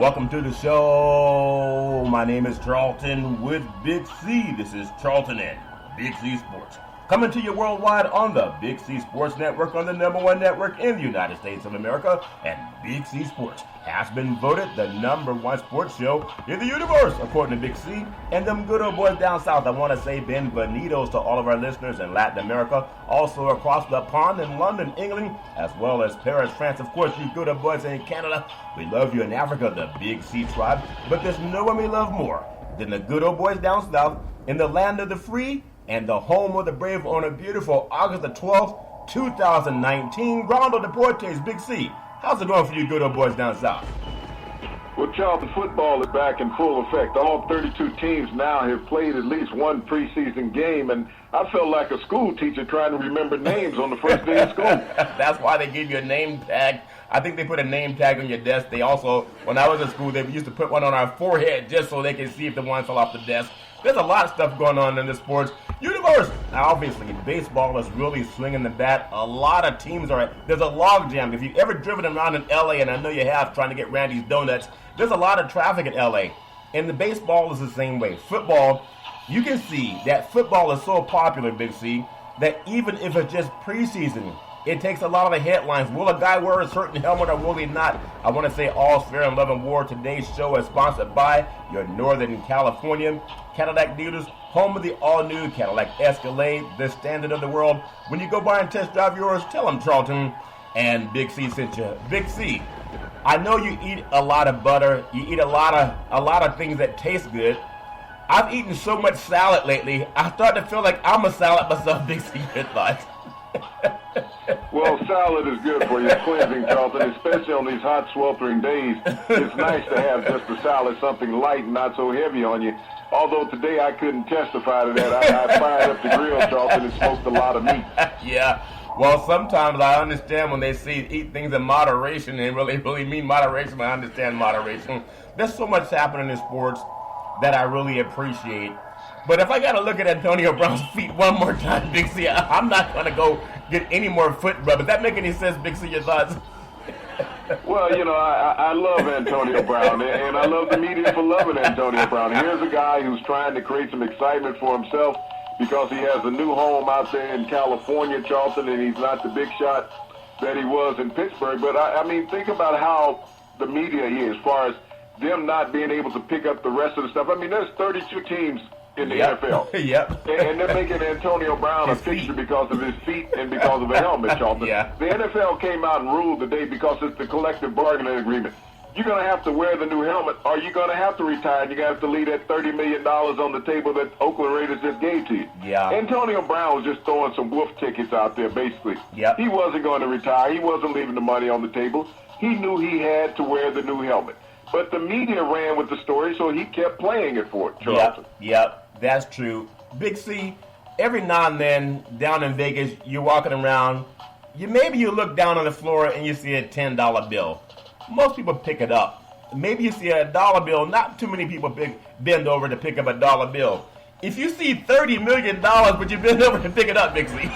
Welcome to the show. My name is Charlton with Big C. This is Charlton and Big C Sports. Coming to you worldwide on the Big C Sports Network, on the #1 network in the United States of America. And Big C Sports has been voted the #1 sports show in the universe, according to Big C. And them good old boys down south, I want to say bienvenidos to all of our listeners in Latin America, also across the pond in London, England, as well as Paris, France. Of course, you good old boys in Canada. We love you in Africa, the Big C tribe. But there's no one we love more than the good old boys down south in the land of the free and the home of the brave on a beautiful August the 12th, 2019. Rondo Deportes, Big C. How's it going for you good old boys down south? Well, Charlton, football is back in full effect. All 32 teams now have played at least one preseason game, and I felt like a school teacher trying to remember names on the first day of school. That's why they give you a name tag. I think they put a name tag on your desk. They also, when I was in school, they used to put one on our forehead just so they could see if the one fell off the desk. There's a lot of stuff going on in the sports universe. Now, obviously, baseball is really swinging the bat. A lot of teams are. There's a log jam. If you've ever driven around in L.A., and I know you have, trying to get Randy's Donuts, there's a lot of traffic in L.A. And the baseball is the same way. Football, you can see that football is so popular, Big C, that even if it's just preseason, it takes a lot of the headlines. Will a guy wear a certain helmet or will he not? I want to say all's fair in love and war. Today's show is sponsored by your Northern California Cadillac dealers, home of the all-new Cadillac Escalade, the standard of the world. When you go by and test drive yours, tell them Charlton and Big C sent you. Big C, I know you eat a lot of butter. You eat a lot of things that taste good. I've eaten so much salad lately, I start to feel like I'm a salad myself. Big C, your thoughts? Well, salad is good for you. It's cleansing, Charlton, especially on these hot, sweltering days. It's nice to have just a salad, something light and not so heavy on you. Although today I couldn't testify to that. I fired up the grill, Charlton, and smoked a lot of meat. Yeah. Well, sometimes I understand when they say eat things in moderation and really mean moderation. I understand moderation. There's so much happening in sports that I really appreciate. But if I got to look at Antonio Brown's feet one more time, Big C, I'm not going to go get any more foot rub. Does that make any sense, Big C, your thoughts? Well, you know, I love Antonio Brown, and I love the media for loving Antonio Brown. Here's a guy who's trying to create some excitement for himself because he has a new home out there in California, Charlton, and he's not the big shot that he was in Pittsburgh. But, I mean, think about how the media is as far as them not being able to pick up the rest of the stuff. I mean, there's 32 teams in the NFL. Yep. And they're making Antonio Brown a fixture because of his feet and because of a helmet, Charlton. Yeah. The NFL came out and ruled today because it's the collective bargaining agreement. You're going to have to wear the new helmet or you're going to have to retire and you're going to have to leave that $30 million on the table that Oakland Raiders just gave to you. Yeah. Antonio Brown was just throwing some wolf tickets out there, basically. Yep. He wasn't going to retire. He wasn't leaving the money on the table. He knew he had to wear the new helmet. But the media ran with the story, so he kept playing it for it, Charlton. Yep. That's true. Big C, every now and then down in Vegas, you're walking around, maybe you look down on the floor and you see a $10 bill. Most people pick it up. Maybe you see a dollar bill. Not too many people bend over to pick up a dollar bill. If you see $30 million, but you bend over to pick it up, Big C.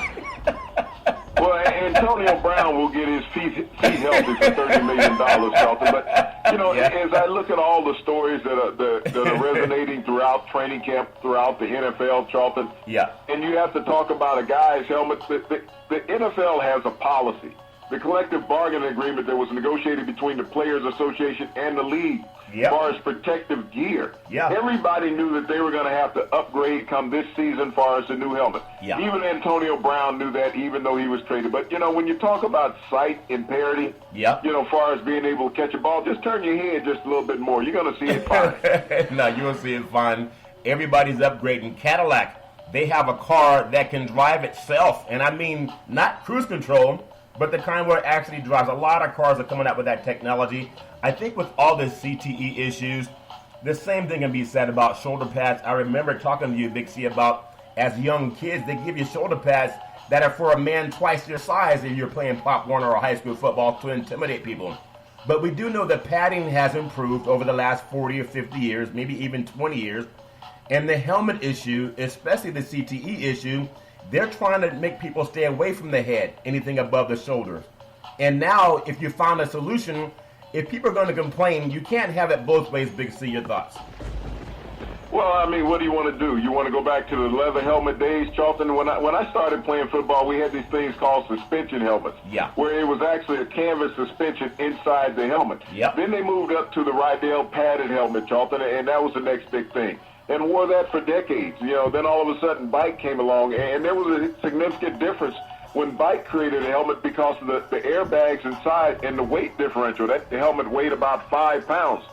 Well, Antonio Brown will get his feet healthy for $30 million, Charlton. But, you know, as I look at all the stories that are resonating throughout training camp, throughout the NFL, Charlton, and you have to talk about a guy's helmet, the NFL has a policy. The collective bargaining agreement that was negotiated between the Players Association and the league as far as protective gear. Everybody knew that they were going to have to upgrade come this season as far as the new helmet. Even Antonio Brown knew that, even though he was traded. But, you know, when you talk about sight imperative, you know, as far as being able to catch a ball, just turn your head just a little bit more. You're going to see it fine. No, you're going to see it fine. Everybody's upgrading. Cadillac, they have a car that can drive itself. And I mean, not cruise control, but the kind where it actually drives. A lot of cars are coming out with that technology. I think with all the CTE issues, the same thing can be said about shoulder pads. I remember talking to you, Big C, about as young kids, they give you shoulder pads that are for a man twice your size if you're playing Pop Warner or high school football to intimidate people. But we do know that padding has improved over the last 40 or 50 years, maybe even 20 years. And the helmet issue, especially the CTE issue, they're trying to make people stay away from the head, anything above the shoulders. And now, if you found a solution, if people are going to complain, you can't have it both ways. Big C, your thoughts? Well, I mean, what do you want to do? You want to go back to the leather helmet days, Charlton? When I started playing football, we had these things called suspension helmets, where it was actually a canvas suspension inside the helmet. Then they moved up to the Rydell padded helmet, Charlton, and that was the next big thing. And wore that for decades. Then all of a sudden, Bike came along, and there was a significant difference when Bike created a helmet because of the airbags inside and the weight differential. That the helmet weighed about 5 pounds.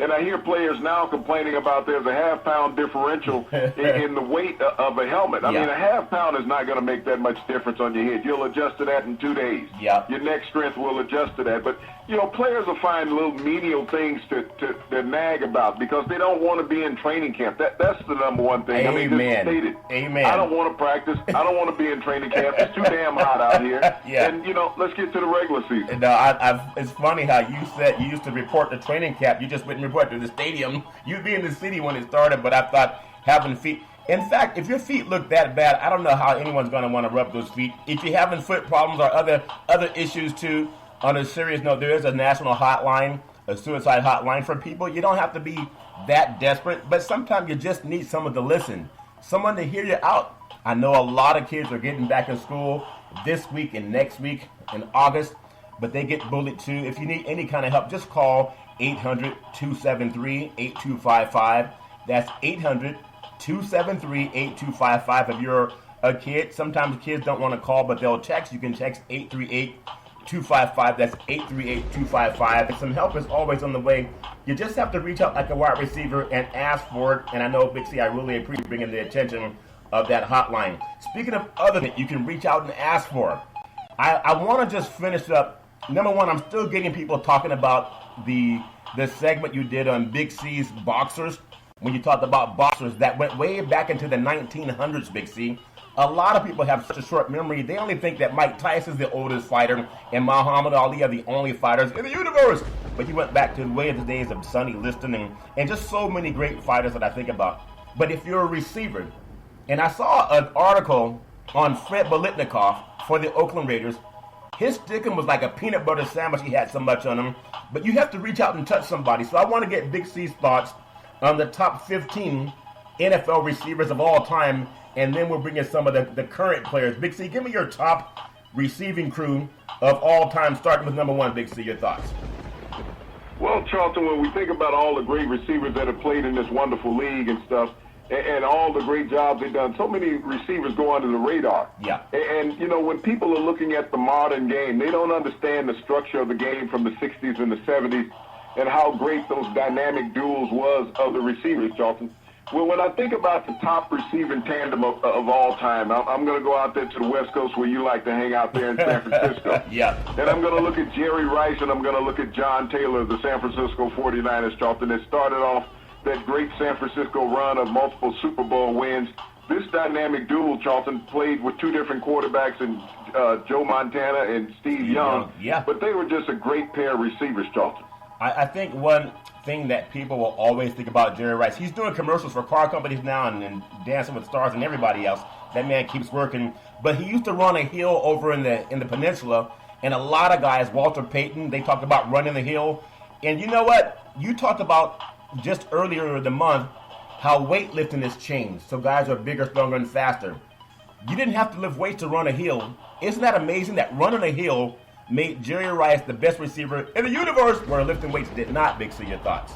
And I hear players now complaining about there's a half-pound differential in the weight of a helmet. I mean, a half-pound is not going to make that much difference on your head. You'll adjust to that in 2 days. Your neck strength will adjust to that. But, players will find little menial things to nag about because they don't want to be in training camp. That's the number one thing. Amen. I mean, just state it. Amen. I don't want to practice. I don't want to be in training camp. It's too damn hot out here. And, let's get to the regular season. No, it's funny how you said you used to report to training camp. You just wouldn't report to the stadium. You'd be in the city when it started, but I thought having feet. In fact, if your feet look that bad, I don't know how anyone's going to want to rub those feet. If you're having foot problems or other issues too, on a serious note, there is a national hotline, a suicide hotline for people. You don't have to be that desperate, but sometimes you just need someone to listen, someone to hear you out. I know a lot of kids are getting back in school this week and next week in August, but they get bullied too. If you need any kind of help, just call 800-273-8255. That's 800-273-8255. If you're a kid, sometimes kids don't want to call, but they'll text. You can text 838-255. That's 838-255. Some help is always on the way. You just have to reach out like a wide receiver and ask for it. And I know, Big C, I really appreciate bringing the attention of that hotline. Speaking of other things, you can reach out and ask for. I want to just finish up. Number one, I'm still getting people talking about the segment you did on Big C's boxers, when you talked about boxers that went way back into the 1900s, Big C. A lot of people have such a short memory. They only think that Mike Tyson's the oldest fighter and Muhammad Ali are the only fighters in the universe. But you went back to the way of the days of Sonny Liston and just so many great fighters that I think about. But if you're a receiver, and I saw an article on Fred Biletnikoff for the Oakland Raiders. His stickum was like a peanut butter sandwich. He had so much on him. But you have to reach out and touch somebody. So I want to get Big C's thoughts on the top 15 NFL receivers of all time. And then we'll bring in some of the current players. Big C, give me your top receiving crew of all time, starting with number one, Big C, your thoughts. Well, Charlton, when we think about all the great receivers that have played in this wonderful league and stuff, and all the great jobs they've done, so many receivers go under the radar. And when people are looking at the modern game, they don't understand the structure of the game from the 60s and the 70s and how great those dynamic duels was of the receivers, Charlton. Well, when I think about the top receiving tandem of all time, I'm going to go out there to the West Coast where you like to hang out there in San Francisco. And I'm going to look at Jerry Rice and I'm going to look at John Taylor, the San Francisco 49ers, Charlton, that started off that great San Francisco run of multiple Super Bowl wins. This dynamic duel, Charlton, played with two different quarterbacks in Joe Montana and Steve Young. But they were just a great pair of receivers, Charlton. I think one thing that people will always think about Jerry Rice, he's doing commercials for car companies now and Dancing with Stars and everybody else. That man keeps working. But he used to run a hill over in the peninsula, and a lot of guys, Walter Payton, they talked about running the hill. And you know what? You talked about just earlier in the month how weightlifting has changed. So guys are bigger, stronger, and faster. You didn't have to lift weights to run a hill. Isn't that amazing that running a hill made Jerry Rice the best receiver in the universe, where lifting weights did not? Big C, your thoughts?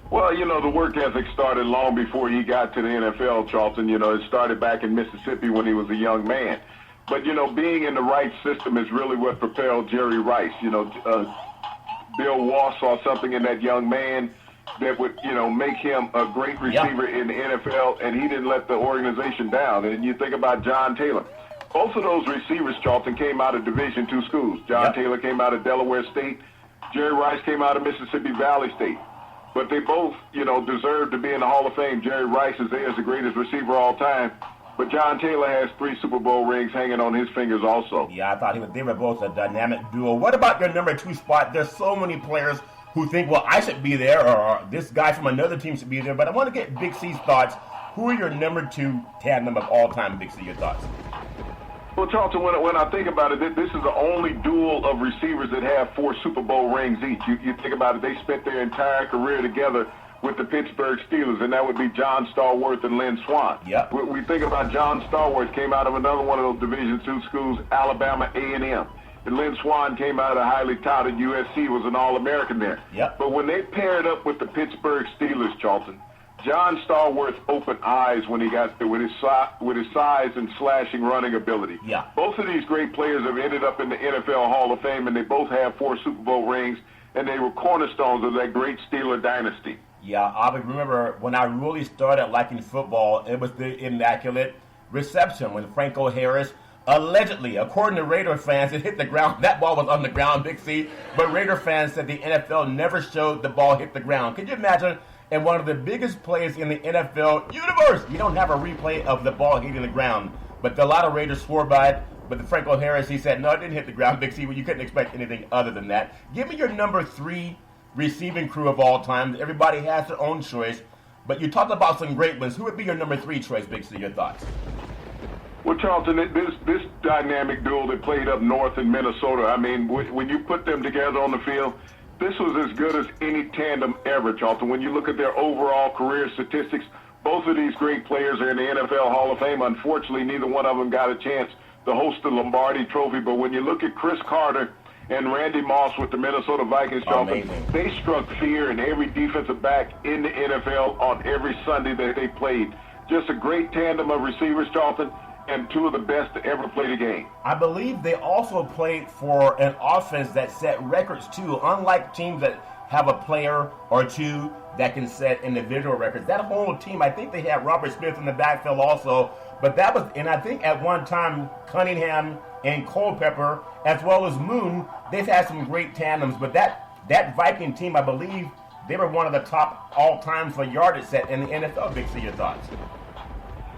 Well, the work ethic started long before he got to the NFL, Charlton. It started back in Mississippi when he was a young man. But, being in the right system is really what propelled Jerry Rice. Bill Walsh saw something in that young man that would, make him a great receiver in the NFL, and he didn't let the organization down. And you think about John Taylor. Both of those receivers, Charlton, came out of Division II schools. John Taylor came out of Delaware State. Jerry Rice came out of Mississippi Valley State. But they both, deserve to be in the Hall of Fame. Jerry Rice is there as the greatest receiver of all time. But John Taylor has 3 Super Bowl rings hanging on his fingers also. I thought they were both a dynamic duo. What about your number 2 spot? There's so many players who think, well, I should be there, or this guy from another team should be there. But I want to get Big C's thoughts. Who are your number 2 tandem of all time, Big C? Your thoughts? Well, Charlton, when I think about it, this is the only duel of receivers that have 4 Super Bowl rings each. You think about it, they spent their entire career together with the Pittsburgh Steelers, and that would be John Stallworth and Lynn Swann. Yep. We think about John Stallworth, came out of another one of those Division II schools, Alabama A&M. And Lynn Swann came out of highly touted USC, was an All-American there. Yep. But when they paired up with the Pittsburgh Steelers, Charlton, John Stallworth opened eyes when he got there with his size and slashing running ability. Yeah. Both of these great players have ended up in the NFL Hall of Fame, and they both have 4 Super Bowl rings, and they were cornerstones of that great Steeler dynasty. Yeah, I remember when I really started liking football, it was the Immaculate Reception when Franco Harris allegedly, according to Raider fans, it hit the ground. That ball was on the ground, Big C. But Raider fans said the NFL never showed the ball hit the ground. Could you imagine? And one of the biggest plays in the NFL universe, you don't have a replay of the ball hitting the ground. But a lot of Raiders swore by it. But the Franco Harris, he said, no, it didn't hit the ground, Big C. Well, you couldn't expect anything other than that. Give me your number 3 receiving crew of all time. Everybody has their own choice. But you talked about some great ones. Who would be your number 3 choice, Big C? Your thoughts? Well, Charlton, this dynamic duel that played up north in Minnesota, I mean, when you put them together on the field, this was as good as any tandem ever, Charlton. When you look at their overall career statistics, both of these great players are in the NFL Hall of Fame. Unfortunately, neither one of them got a chance to host the Lombardi Trophy. But when you look at Chris Carter and Randy Moss with the Minnesota Vikings, Charlton, they struck fear in every defensive back in the NFL on every Sunday that they played. Just a great tandem of receivers, Charlton, and 2 of the best to ever play the game. I believe they also played for an offense that set records too, unlike teams that have a player or 2 that can set individual records. That whole team, I think they had Robert Smith in the backfield also, but that was, and I think at one time Cunningham and Culpepper, as well as Moon, they've had some great tandems, but that Viking team, I believe, they were one of the top all-time for yardage set in the NFL. Big C, your thoughts?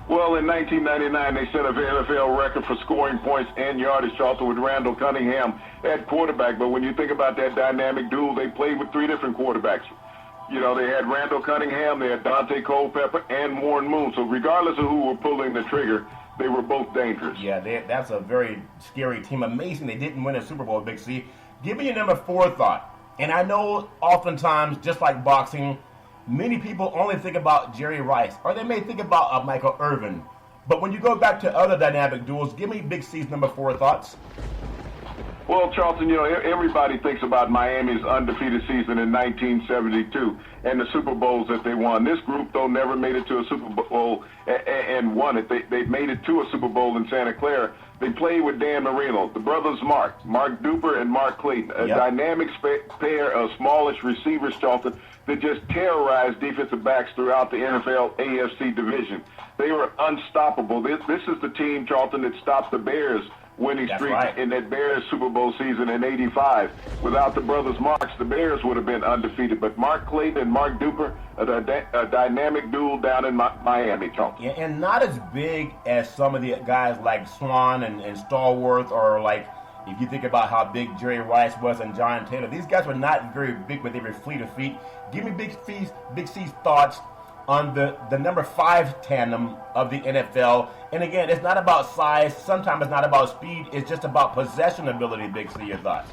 Well, in 1999, they set an NFL record for scoring points and yardage, Charlton, with Randall Cunningham at quarterback. But when you think about that dynamic duel, they played with 3 different quarterbacks. You know, they had Randall Cunningham, they had Dante Culpepper, and Warren Moon. So regardless of who were pulling the trigger, they were both dangerous. Yeah, that's a very scary team. Amazing they didn't win a Super Bowl, Big C. Give me your number 4 thought. And I know oftentimes, just like boxing, many people only think about Jerry Rice, or they may think about Michael Irvin. But when you go back to other dynamic duels, give me Big C's number 4 thoughts. Well, Charlton, you know, everybody thinks about Miami's undefeated season in 1972 and the Super Bowls that they won. This group, though, never made it to a Super Bowl and won it. They made it to a Super Bowl in Santa Clara. They played with Dan Marino, the brothers Mark Duper and Mark Clayton, a dynamic pair of smallish receivers, Charlton, that just terrorized defensive backs throughout the NFL AFC division. They were unstoppable. This is the team, Charlton, that stopped the Bears winning streak in that Bears Super Bowl season in '85. Without the brothers Marks, the Bears would have been undefeated. But Mark Clayton and Mark Duper, a dynamic duel down in Miami, Charlton. Yeah, and not as big as some of the guys like Swan and Stallworth, or like if you think about how big Jerry Rice was and John Taylor. These guys were not very big, but they were fleet of feet. Give me Big C's thoughts on the number 5 tandem of the NFL. And again, it's not about size. Sometimes it's not about speed. It's just about possession ability, Big C. Your thoughts?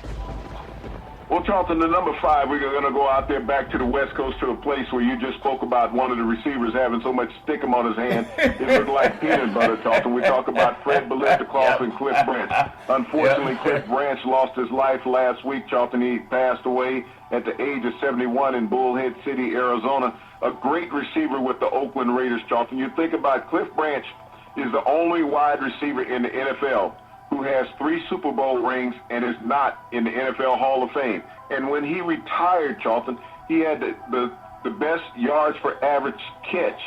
Well, Charlton, the number 5, we're going to go out there back to the West Coast to a place where you just spoke about one of the receivers having so much stickum on his hand, it looked like peanut butter, Charlton. We talk about Fred Biletnikoff and Cliff Branch. Unfortunately, Cliff Branch lost his life last week, Charlton. He passed away at the age of 71 in Bullhead City, Arizona. A great receiver with the Oakland Raiders, Charlton. You think about Cliff Branch is the only wide receiver in the NFL who has 3 Super Bowl rings and is not in the NFL Hall of Fame. And when he retired, Charlton, he had the best yards per average catch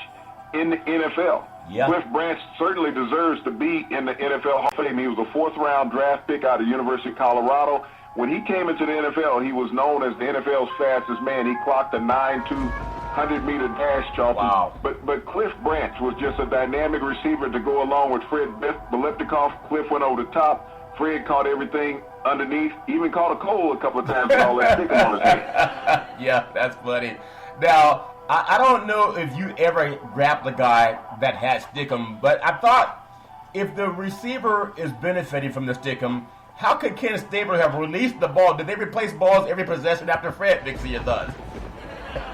in the NFL. Yeah. Cliff Branch certainly deserves to be in the NFL Hall of Fame. He was a 4th-round draft pick out of the University of Colorado. When he came into the NFL, he was known as the NFL's fastest man. He clocked a 9.2 100-meter dash, Charlton. Wow. But Cliff Branch was just a dynamic receiver to go along with Fred Biletnikoff. Cliff went over the top. Fred caught everything underneath, even caught a cold a couple of times with all that stickum on his head. Yeah, that's funny. Now, I don't know if you ever grabbed a guy that had stickum, but I thought if the receiver is benefiting from the stick-em, how could Ken Stabler have released the ball? Did they replace balls every possession after Fred Big C does?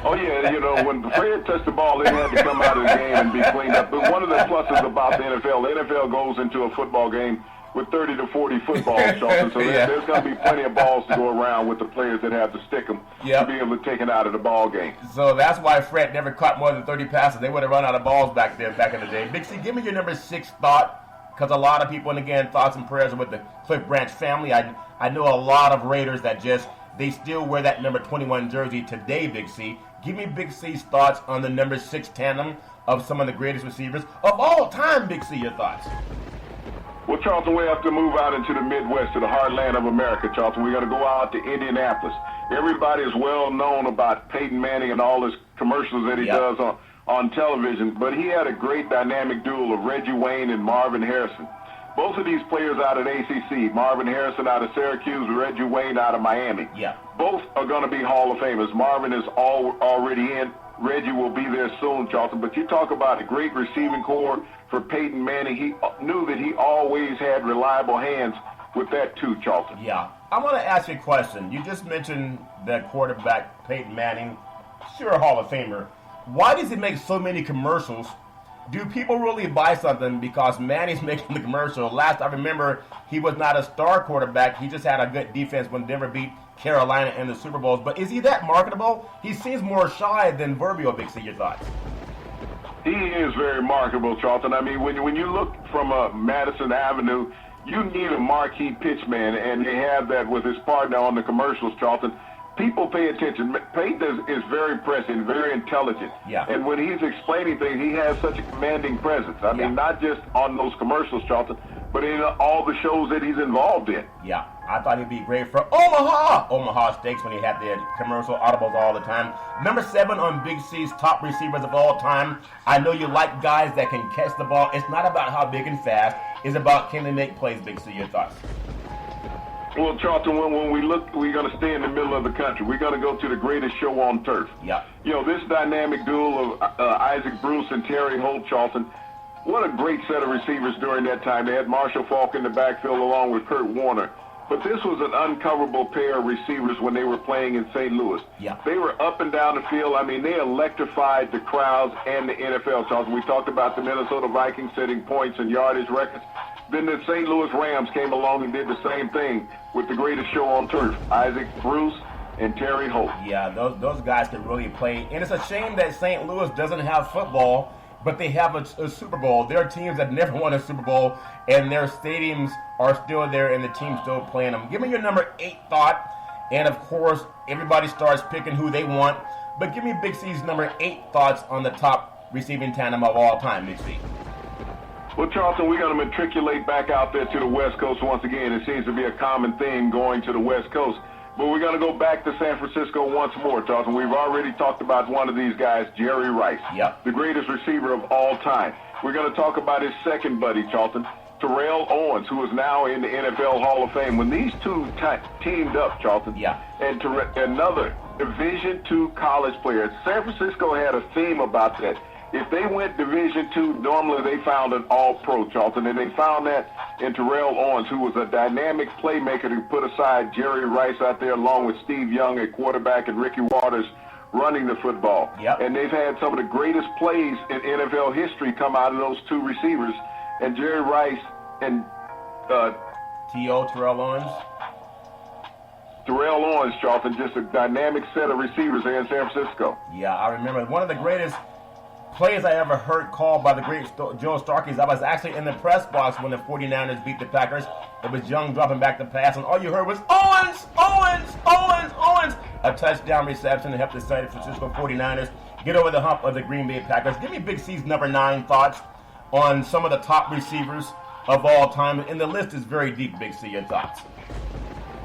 Oh, yeah, when Fred touched the ball, it had to come out of the game and be cleaned up. But one of the pluses about the NFL goes into a football game with 30 to 40 footballs, Charlton. So there's going to be plenty of balls to go around with the players that have to stick them to be able to take it out of the ball game. So that's why Fred never caught more than 30 passes. They would have run out of balls back in the day. Big C, give me your number 6 thought, because a lot of people, and again, thoughts and prayers are with the Cliff Branch family. I know a lot of Raiders that they still wear that number 21 jersey today, Big C. Give me Big C's thoughts on the number 6 tandem of some of the greatest receivers of all time, Big C, your thoughts. Well, Charlton, we have to move out into the Midwest, to the heartland of America, Charlton. We're going to go out to Indianapolis. Everybody is well known about Peyton Manning and all his commercials that he does on television, but he had a great dynamic duel of Reggie Wayne and Marvin Harrison. Both of these players out of ACC, Marvin Harrison out of Syracuse, Reggie Wayne out of Miami. Yeah. Both are going to be Hall of Famers. Marvin is already in. Reggie will be there soon, Charlton. But you talk about a great receiving core for Peyton Manning. He knew that he always had reliable hands with that too, Charlton. Yeah. I want to ask you a question. You just mentioned that quarterback, Peyton Manning, sure Hall of Famer. Why does he make so many commercials? Do people really buy something because Manning's making the commercial? Last I remember, he was not a star quarterback. He just had a good defense when Denver beat Carolina in the Super Bowls. But is he that marketable? He seems more shy than Verbio, Big C. Your thoughts? He is very marketable, Charlton. I mean, when you look from Madison Avenue, you need a marquee pitchman, and they have that with his partner on the commercials, Charlton. People pay attention. Peyton is very prescient, very intelligent. Yeah. And when he's explaining things, he has such a commanding presence. I mean, not just on those commercials, Charlton, but in all the shows that he's involved in. Yeah, I thought he'd be great for Omaha Steaks when he had the commercial audibles all the time. Number 7 on Big C's top receivers of all time. I know you like guys that can catch the ball. It's not about how big and fast. It's about can they make plays, Big C. Your thoughts? Well, Charlton, when we look, we're going to stay in the middle of the country. We're going to go to the greatest show on turf. Yeah. This dynamic duel of Isaac Bruce and Terry Holt, Charlton, what a great set of receivers during that time. They had Marshall Faulk in the backfield along with Kurt Warner. But this was an uncoverable pair of receivers when they were playing in St. Louis. Yeah. They were up and down the field. I mean, they electrified the crowds and the NFL, Charlton. We talked about the Minnesota Vikings setting points and yardage records. Then the St. Louis Rams came along and did the same thing with the greatest show on turf, Isaac Bruce and Terry Holt. Yeah, those guys could really play. And it's a shame that St. Louis doesn't have football, but they have a Super Bowl. There are teams that never won a Super Bowl, and their stadiums are still there, and the team's still playing them. Give me your number 8 thought. And, of course, everybody starts picking who they want. But give me Big C's number 8 thoughts on the top receiving tandem of all time, Big C. Well, Charlton, we're going to matriculate back out there to the West Coast once again. It seems to be a common theme going to the West Coast. But we're going to go back to San Francisco once more, Charlton. We've already talked about one of these guys, Jerry Rice, the greatest receiver of all time. We're going to talk about his second buddy, Charlton, Terrell Owens, who is now in the NFL Hall of Fame. When these two teamed up, Charlton, and another Division II college player, San Francisco had a theme about that. If they went Division II, normally they found an all-pro, Charlton, and they found that in Terrell Owens, who was a dynamic playmaker to put aside Jerry Rice out there along with Steve Young at quarterback and Ricky Waters running the football. And they've had some of the greatest plays in NFL history come out of those two receivers, and Jerry Rice and Terrell Owens. Terrell Owens, Charlton, just a dynamic set of receivers there in San Francisco. Yeah, I remember one of the greatest plays I ever heard called by the great Joe Starkey. I was actually in the press box when the 49ers beat the Packers. It was Young dropping back the pass, and all you heard was, Owens, Owens, Owens, Owens. A touchdown reception to help the San Francisco 49ers get over the hump of the Green Bay Packers. Give me Big C's number 9 thoughts on some of the top receivers of all time. And the list is very deep, Big C. Your thoughts?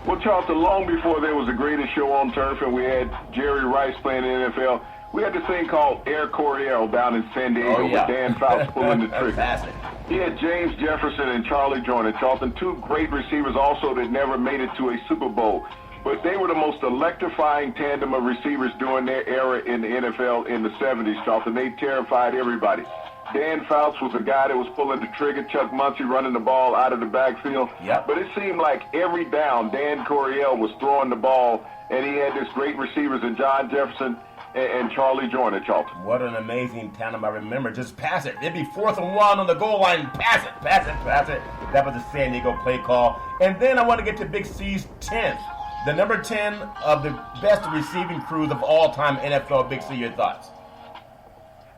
Well, Charlton, long before there was the greatest show on turf and we had Jerry Rice playing in the NFL, we had this thing called Air Coryell down in San Diego with Dan Fouts pulling the trigger. He had James Jefferson and Charlie Joyner, Charlton, two great receivers also that never made it to a Super Bowl. But they were the most electrifying tandem of receivers during their era in the NFL in the 70s, Charlton. They terrified everybody. Dan Fouts was the guy that was pulling the trigger. Chuck Muncie running the ball out of the backfield. Yep. But it seemed like every down, Dan Coryell was throwing the ball, and he had this great receivers in John Jefferson and Charlie Joyner, Charlton. What an amazing tandem. I remember, just pass it. It'd be 4th and 1 on the goal line. Pass it, pass it, pass it. That was the San Diego play call. And then I want to get to Big C's 10th. The number 10 of the best receiving crews of all time NFL. Big C, your thoughts?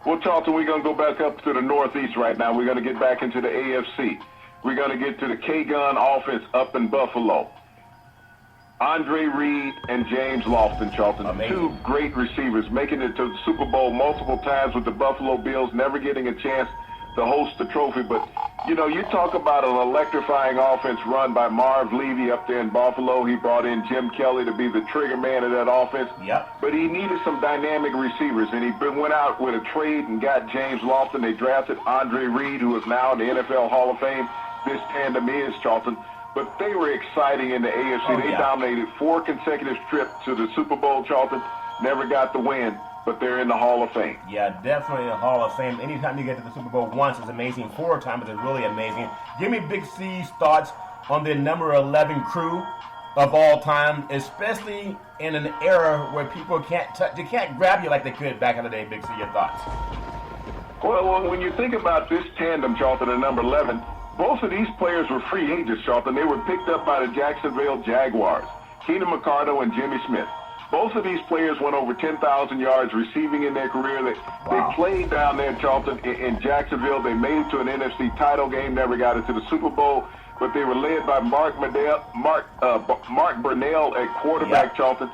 Well, Charlton, we're going to go back up to the Northeast right now. We're going to get back into the AFC. We're going to get to the K-Gun offense up in Buffalo. Andre Reed and James Lofton, Charlton. Amazing. 2 great receivers, making it to the Super Bowl multiple times with the Buffalo Bills, never getting a chance to host the trophy. But, you know, you talk about an electrifying offense run by Marv Levy up there in Buffalo. He brought in Jim Kelly to be the trigger man of that offense. Yep. But he needed some dynamic receivers, and he went out with a trade and got James Lofton. They drafted Andre Reed, who is now in the NFL Hall of Fame. This tandem is, Charlton. But they were exciting in the AFC. They dominated 4 consecutive trips to the Super Bowl, Charlton. Never got the win, but they're in the Hall of Fame. Yeah, definitely the Hall of Fame. Anytime you get to the Super Bowl once is amazing. 4 times is really amazing. Give me Big C's thoughts on the number 11 crew of all time, especially in an era where people can't touch, they can't grab you like they could back in the day. Big C, your thoughts? Well, when you think about this tandem, Charlton, at number 11, both of these players were free agents, Charlton. They were picked up by the Jacksonville Jaguars, Keenan McCardle and Jimmy Smith. Both of these players went over 10,000 yards receiving in their career. They played down there, Charlton, in Jacksonville. They made it to an NFC title game, never got it to the Super Bowl, but they were led by Mark Burnell at quarterback, Charlton.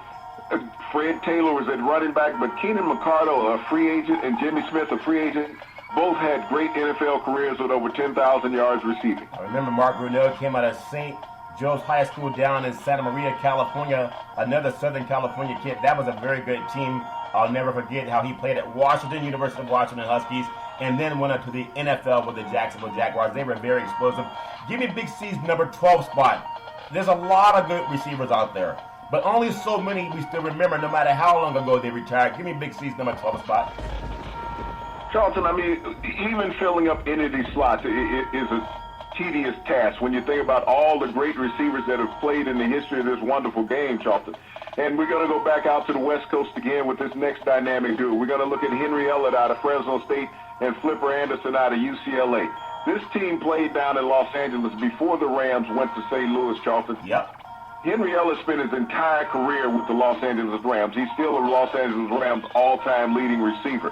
Fred Taylor was at running back, but Keenan McCardle, a free agent, and Jimmy Smith, a free agent, both had great NFL careers with over 10,000 yards receiving. I remember Mark Brunell came out of St. Joe's High School down in Santa Maria, California, another Southern California kid. That was a very good team. I'll never forget how he played at Washington, University of Washington Huskies, and then went up to the NFL with the Jacksonville Jaguars. They were very explosive. Give me Big C's number 12 spot. There's a lot of good receivers out there, but only so many we still remember no matter how long ago they retired. Give me Big C's number 12 spot. Charlton, I mean, even filling up any of these slots is a tedious task when you think about all the great receivers that have played in the history of this wonderful game, Charlton. And we're going to go back out to the West Coast again with this next dynamic duo. We're going to look at Henry Ellett out of Fresno State and Flipper Anderson out of UCLA. This team played down in Los Angeles before the Rams went to St. Louis, Charlton. Yep. Henry Ellett spent his entire career with the Los Angeles Rams. He's still the Los Angeles Rams' all-time leading receiver.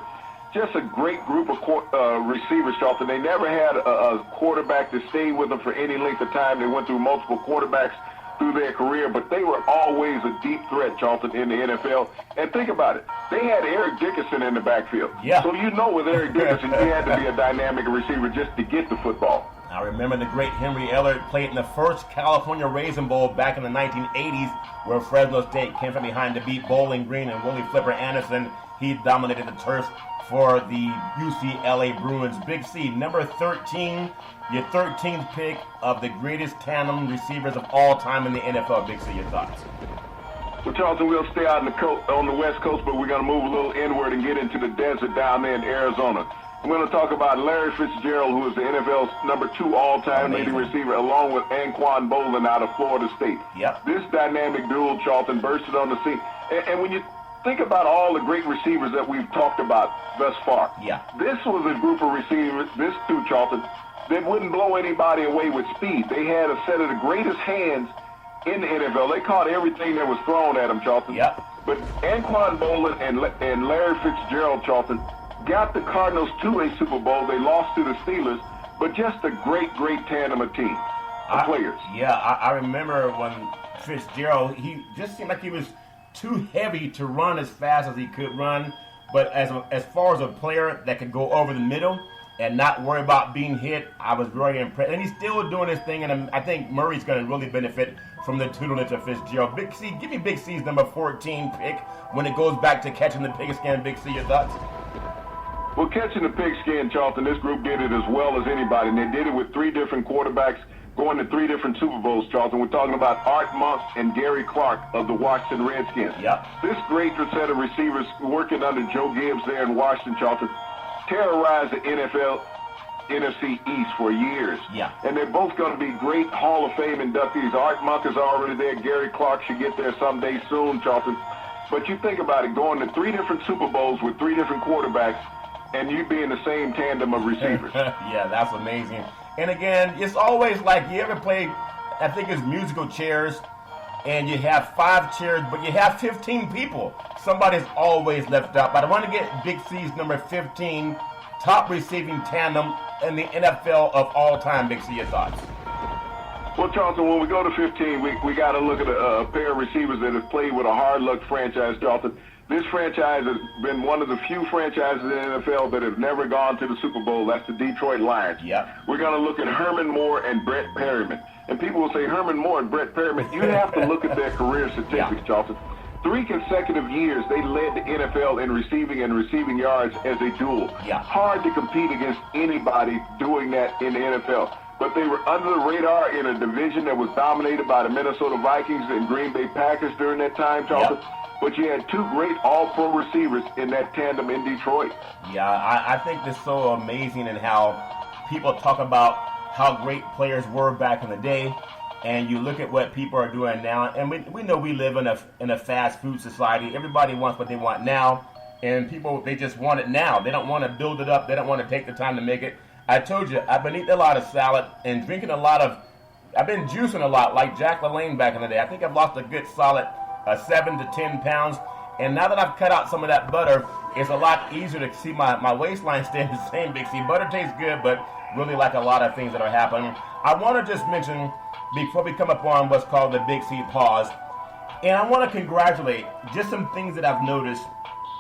Just a great group of receivers, Charlton. They never had a quarterback to stay with them for any length of time. They went through multiple quarterbacks through their career, but they were always a deep threat, Charlton, in the NFL. And think about it. They had Eric Dickerson in the backfield. Yeah. So you know with Eric Dickerson, he had to be a dynamic receiver just to get the football. I remember the great Henry Ellett played in the first California Raisin Bowl back in the 1980s, where Fresno State came from behind to beat Bowling Green and Willie Flipper Anderson. He dominated the turf for the UCLA Bruins. Big C, number 13, your 13th pick of the greatest tandem receivers of all time in the NFL. Big C, your thoughts? Well, Charlton, we'll stay out on the West Coast, but we're going to move a little inward and get into the desert down there in Arizona. I'm going to talk about Larry Fitzgerald, who is the NFL's number 2 all-time leading receiver, along with Anquan Boldin out of Florida State. Yep. This dynamic duo, Charlton, bursted on the scene. And when you think about all the great receivers that we've talked about thus far, this was a group of receivers, this too, Charlton, that wouldn't blow anybody away with speed. They had a set of the greatest hands in the NFL. They caught everything that was thrown at them, Charlton. Yep. But Anquan Boldin and Larry Fitzgerald, Charlton, got the Cardinals to a Super Bowl. They lost to the Steelers, but just a great, great tandem of teams, players. Yeah, I remember when Fitzgerald, he just seemed like he was too heavy to run as fast as he could run, but as far as a player that could go over the middle and not worry about being hit, I was very impressed. And he's still doing his thing, and I think Murray's going to really benefit from the tutelage of Fitzgerald. Big C, give me Big C's number 14 pick when it goes back to catching the pigskin. Big C, your thoughts? Well, catching the pigskin, Charlton, this group did it as well as anybody, and they did it with 3 different quarterbacks going to 3 different Super Bowls, Charlton. We're talking about Art Monk and Gary Clark of the Washington Redskins. Yep. This great set of receivers working under Joe Gibbs there in Washington, Charlton. terrorized the NFL NFC East for years. Yeah. And they're both going to be great Hall of Fame inductees. Art Monk is already there. Gary Clark should get there someday soon, Charlton. But you think about it, going to 3 different Super Bowls with 3 different quarterbacks, and you be in the same tandem of receivers. Yeah, that's amazing. And again, it's always like you ever played, I think it's musical chairs, and you have 5 chairs, but you have 15 people. Somebody's always left out. But I want to get Big C's number 15, top receiving tandem in the NFL of all time. Big C, your thoughts? Well, Charlton, when we go to 15, we got to look at a pair of receivers that have played with a hard-luck franchise, Charlton. This franchise has been one of the few franchises in the NFL that have never gone to the Super Bowl. That's the Detroit Lions. Yep. We're going to look at Herman Moore and Brett Perryman. And people will say, Herman Moore and Brett Perryman, you have to look at their career statistics, Charlton. 3 consecutive years, they led the NFL in receiving yards as a duel. Yeah. Hard to compete against anybody doing that in the NFL. But they were under the radar in a division that was dominated by the Minnesota Vikings and Green Bay Packers during that time, Charlton. Yep. But you had 2 great all-pro receivers in that tandem in Detroit. Yeah, I think it's so amazing in how people talk about how great players were back in the day, and you look at what people are doing now, and we know we live in a fast food society. Everybody wants what they want now, and people, they just want it now. They don't want to build it up. They don't want to take the time to make it. I told you, I've been eating a lot of salad and drinking a lot of, I've been juicing a lot like Jack LaLanne back in the day. I think I've lost a good solid 7 to 10 pounds. And now that I've cut out some of that butter, it's a lot easier to see my waistline staying the same, Big C. Butter tastes good, but really like a lot of things that are happening. I want to just mention, before we come upon what's called the Big C pause, and I want to congratulate just some things that I've noticed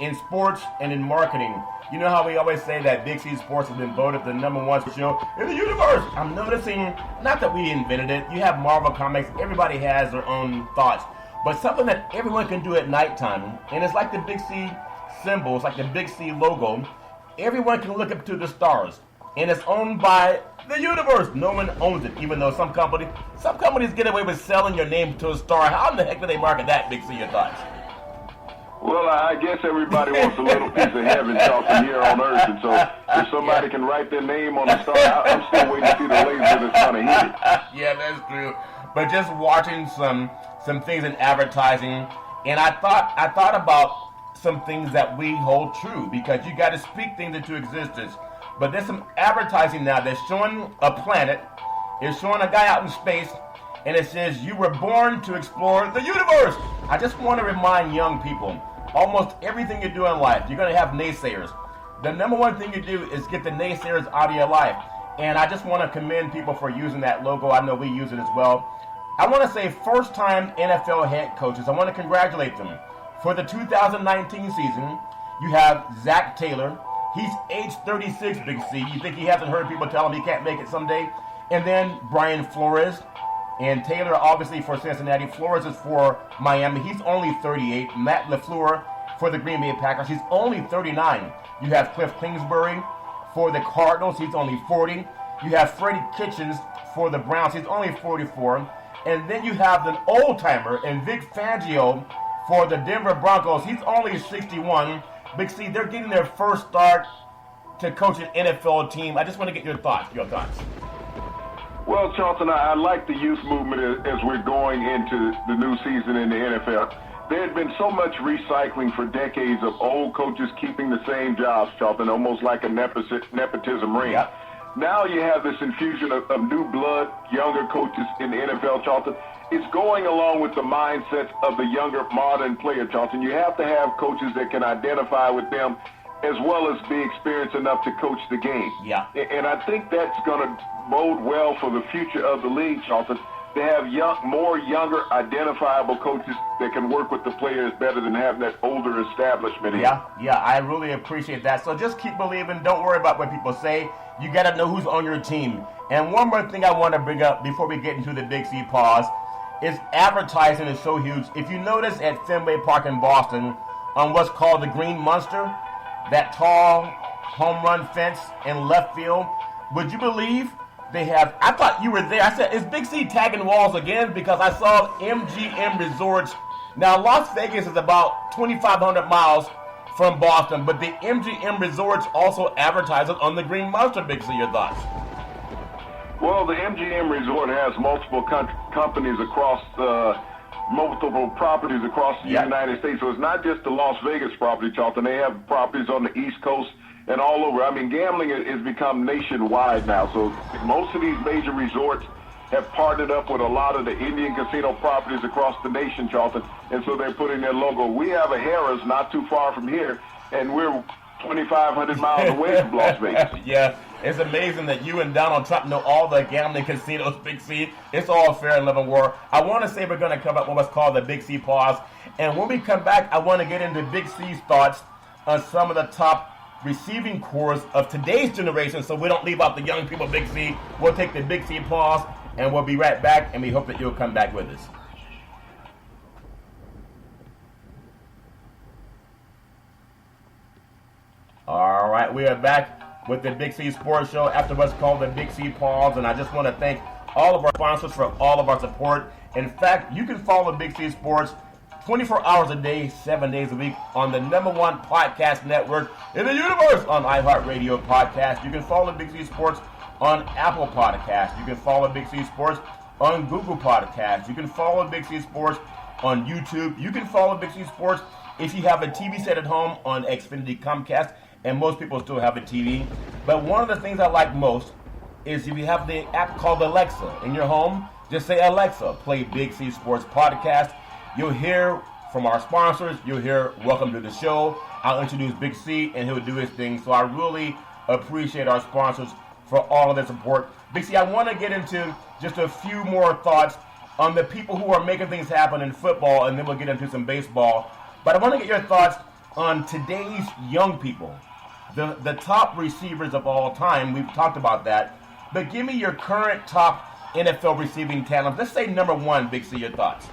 in sports and in marketing. You know how we always say that Big C Sports has been voted the #1 show in the universe? I'm noticing, not that we invented it, you have Marvel Comics, everybody has their own thoughts, but something that everyone can do at nighttime, and it's like the Big C symbol, it's like the Big C logo. Everyone can look up to the stars, and it's owned by the universe. No one owns it, even though some companies get away with selling your name to a star. How in the heck do they market that, Big C? Your thoughts? Well, I guess everybody wants a little piece of heaven, Charlton, here on Earth, and so if somebody can write their name on the star, I'm still waiting to see the laser that's going to hit it. Yeah, that's true. But just watching some things in advertising, and I thought about some things that we hold true, because you got to speak things into existence. But there's some advertising now that's showing a planet, it's showing a guy out in space, and it says, you were born to explore the universe. I just want to remind young people, almost everything you do in life, you're going to have naysayers. The #1 thing you do is get the naysayers out of your life. And I just want to commend people for using that logo. I know we use it as well. I want to say first-time NFL head coaches, I want to congratulate them. For the 2019 season, you have Zach Taylor. He's age 36, Big C. You think he hasn't heard people tell him he can't make it someday? And then Brian Flores. And Taylor, obviously, for Cincinnati. Flores is for Miami. He's only 38. Matt LaFleur for the Green Bay Packers. He's only 39. You have Cliff Kingsbury for the Cardinals. He's only 40. You have Freddie Kitchens for the Browns. He's only 44. And then you have an old-timer and Vic Fangio for the Denver Broncos. He's only 61. Big C, they're getting their first start to coach an NFL team. I just want to get your thoughts. Well, Charlton, I like the youth movement as we're going into the new season in the NFL. There had been so much recycling for decades of old coaches keeping the same jobs, Charlton, almost like a nepotism ring. Yep. Now you have this infusion of new blood, younger coaches in the NFL, Charlton. It's going along with the mindsets of the younger modern player, Charlton. You have to have coaches that can identify with them as well as be experienced enough to coach the game. Yeah. And I think that's going to bode well for the future of the league, Charlton, to have more younger, identifiable coaches that can work with the players better than having that older establishment in. Yeah, I really appreciate that. So just keep believing. Don't worry about what people say. You got to know who's on your team. And one more thing I want to bring up before we get into the Big C pause is advertising is so huge. If you notice at Fenway Park in Boston, on what's called the Green Monster, that tall home run fence in left field, would you believe they have, I thought you were there. I said, is Big C tagging walls again? Because I saw MGM Resorts. Now, Las Vegas is about 2,500 miles from Boston, but the MGM Resorts also advertises on the Green Monster. Big C, your thoughts? Well, the MGM Resort has multiple companies across multiple properties across the United States. So it's not just the Las Vegas property, Charlton. They have properties on the East Coast and all over. I mean, gambling has become nationwide now. So most of these major resorts have partnered up with a lot of the Indian casino properties across the nation, Charlton. And so they're putting their logo. We have a Harrah's not too far from here, and we're 2,500 miles away from Las Vegas. Yeah. It's amazing that you and Donald Trump know all the gambling casinos, Big C. It's all fair and love and war. I want to say we're going to come up with what's called the Big C pause. And when we come back, I want to get into Big C's thoughts on some of the top receiving cores of today's generation so we don't leave out the young people, Big C. We'll take the Big C pause, and we'll be right back, and we hope that you'll come back with us. All right, we are back with the Big C Sports Show after what's called the Big C pause, and I just want to thank all of our sponsors for all of our support. In fact, you can follow Big C Sports 24 hours a day, 7 days a week on the #1 podcast network in the universe on iHeartRadio Podcast. You can follow Big C Sports on Apple Podcasts. You can follow Big C Sports on Google Podcasts. You can follow Big C Sports on YouTube. You can follow Big C Sports if you have a TV set at home on Xfinity Comcast, and most people still have a TV. But one of the things I like most is if you have the app called Alexa in your home, just say, Alexa, play Big C Sports Podcast. You'll hear from our sponsors. You'll hear welcome to the show. I'll introduce Big C, and he'll do his thing. So I really appreciate our sponsors for all of their support. Big C, I want to get into just a few more thoughts on the people who are making things happen in football, and then we'll get into some baseball. But I want to get your thoughts on today's young people, the top receivers of all time. We've talked about that. But give me your current top NFL receiving talent. Let's say #1, Big C, your thoughts.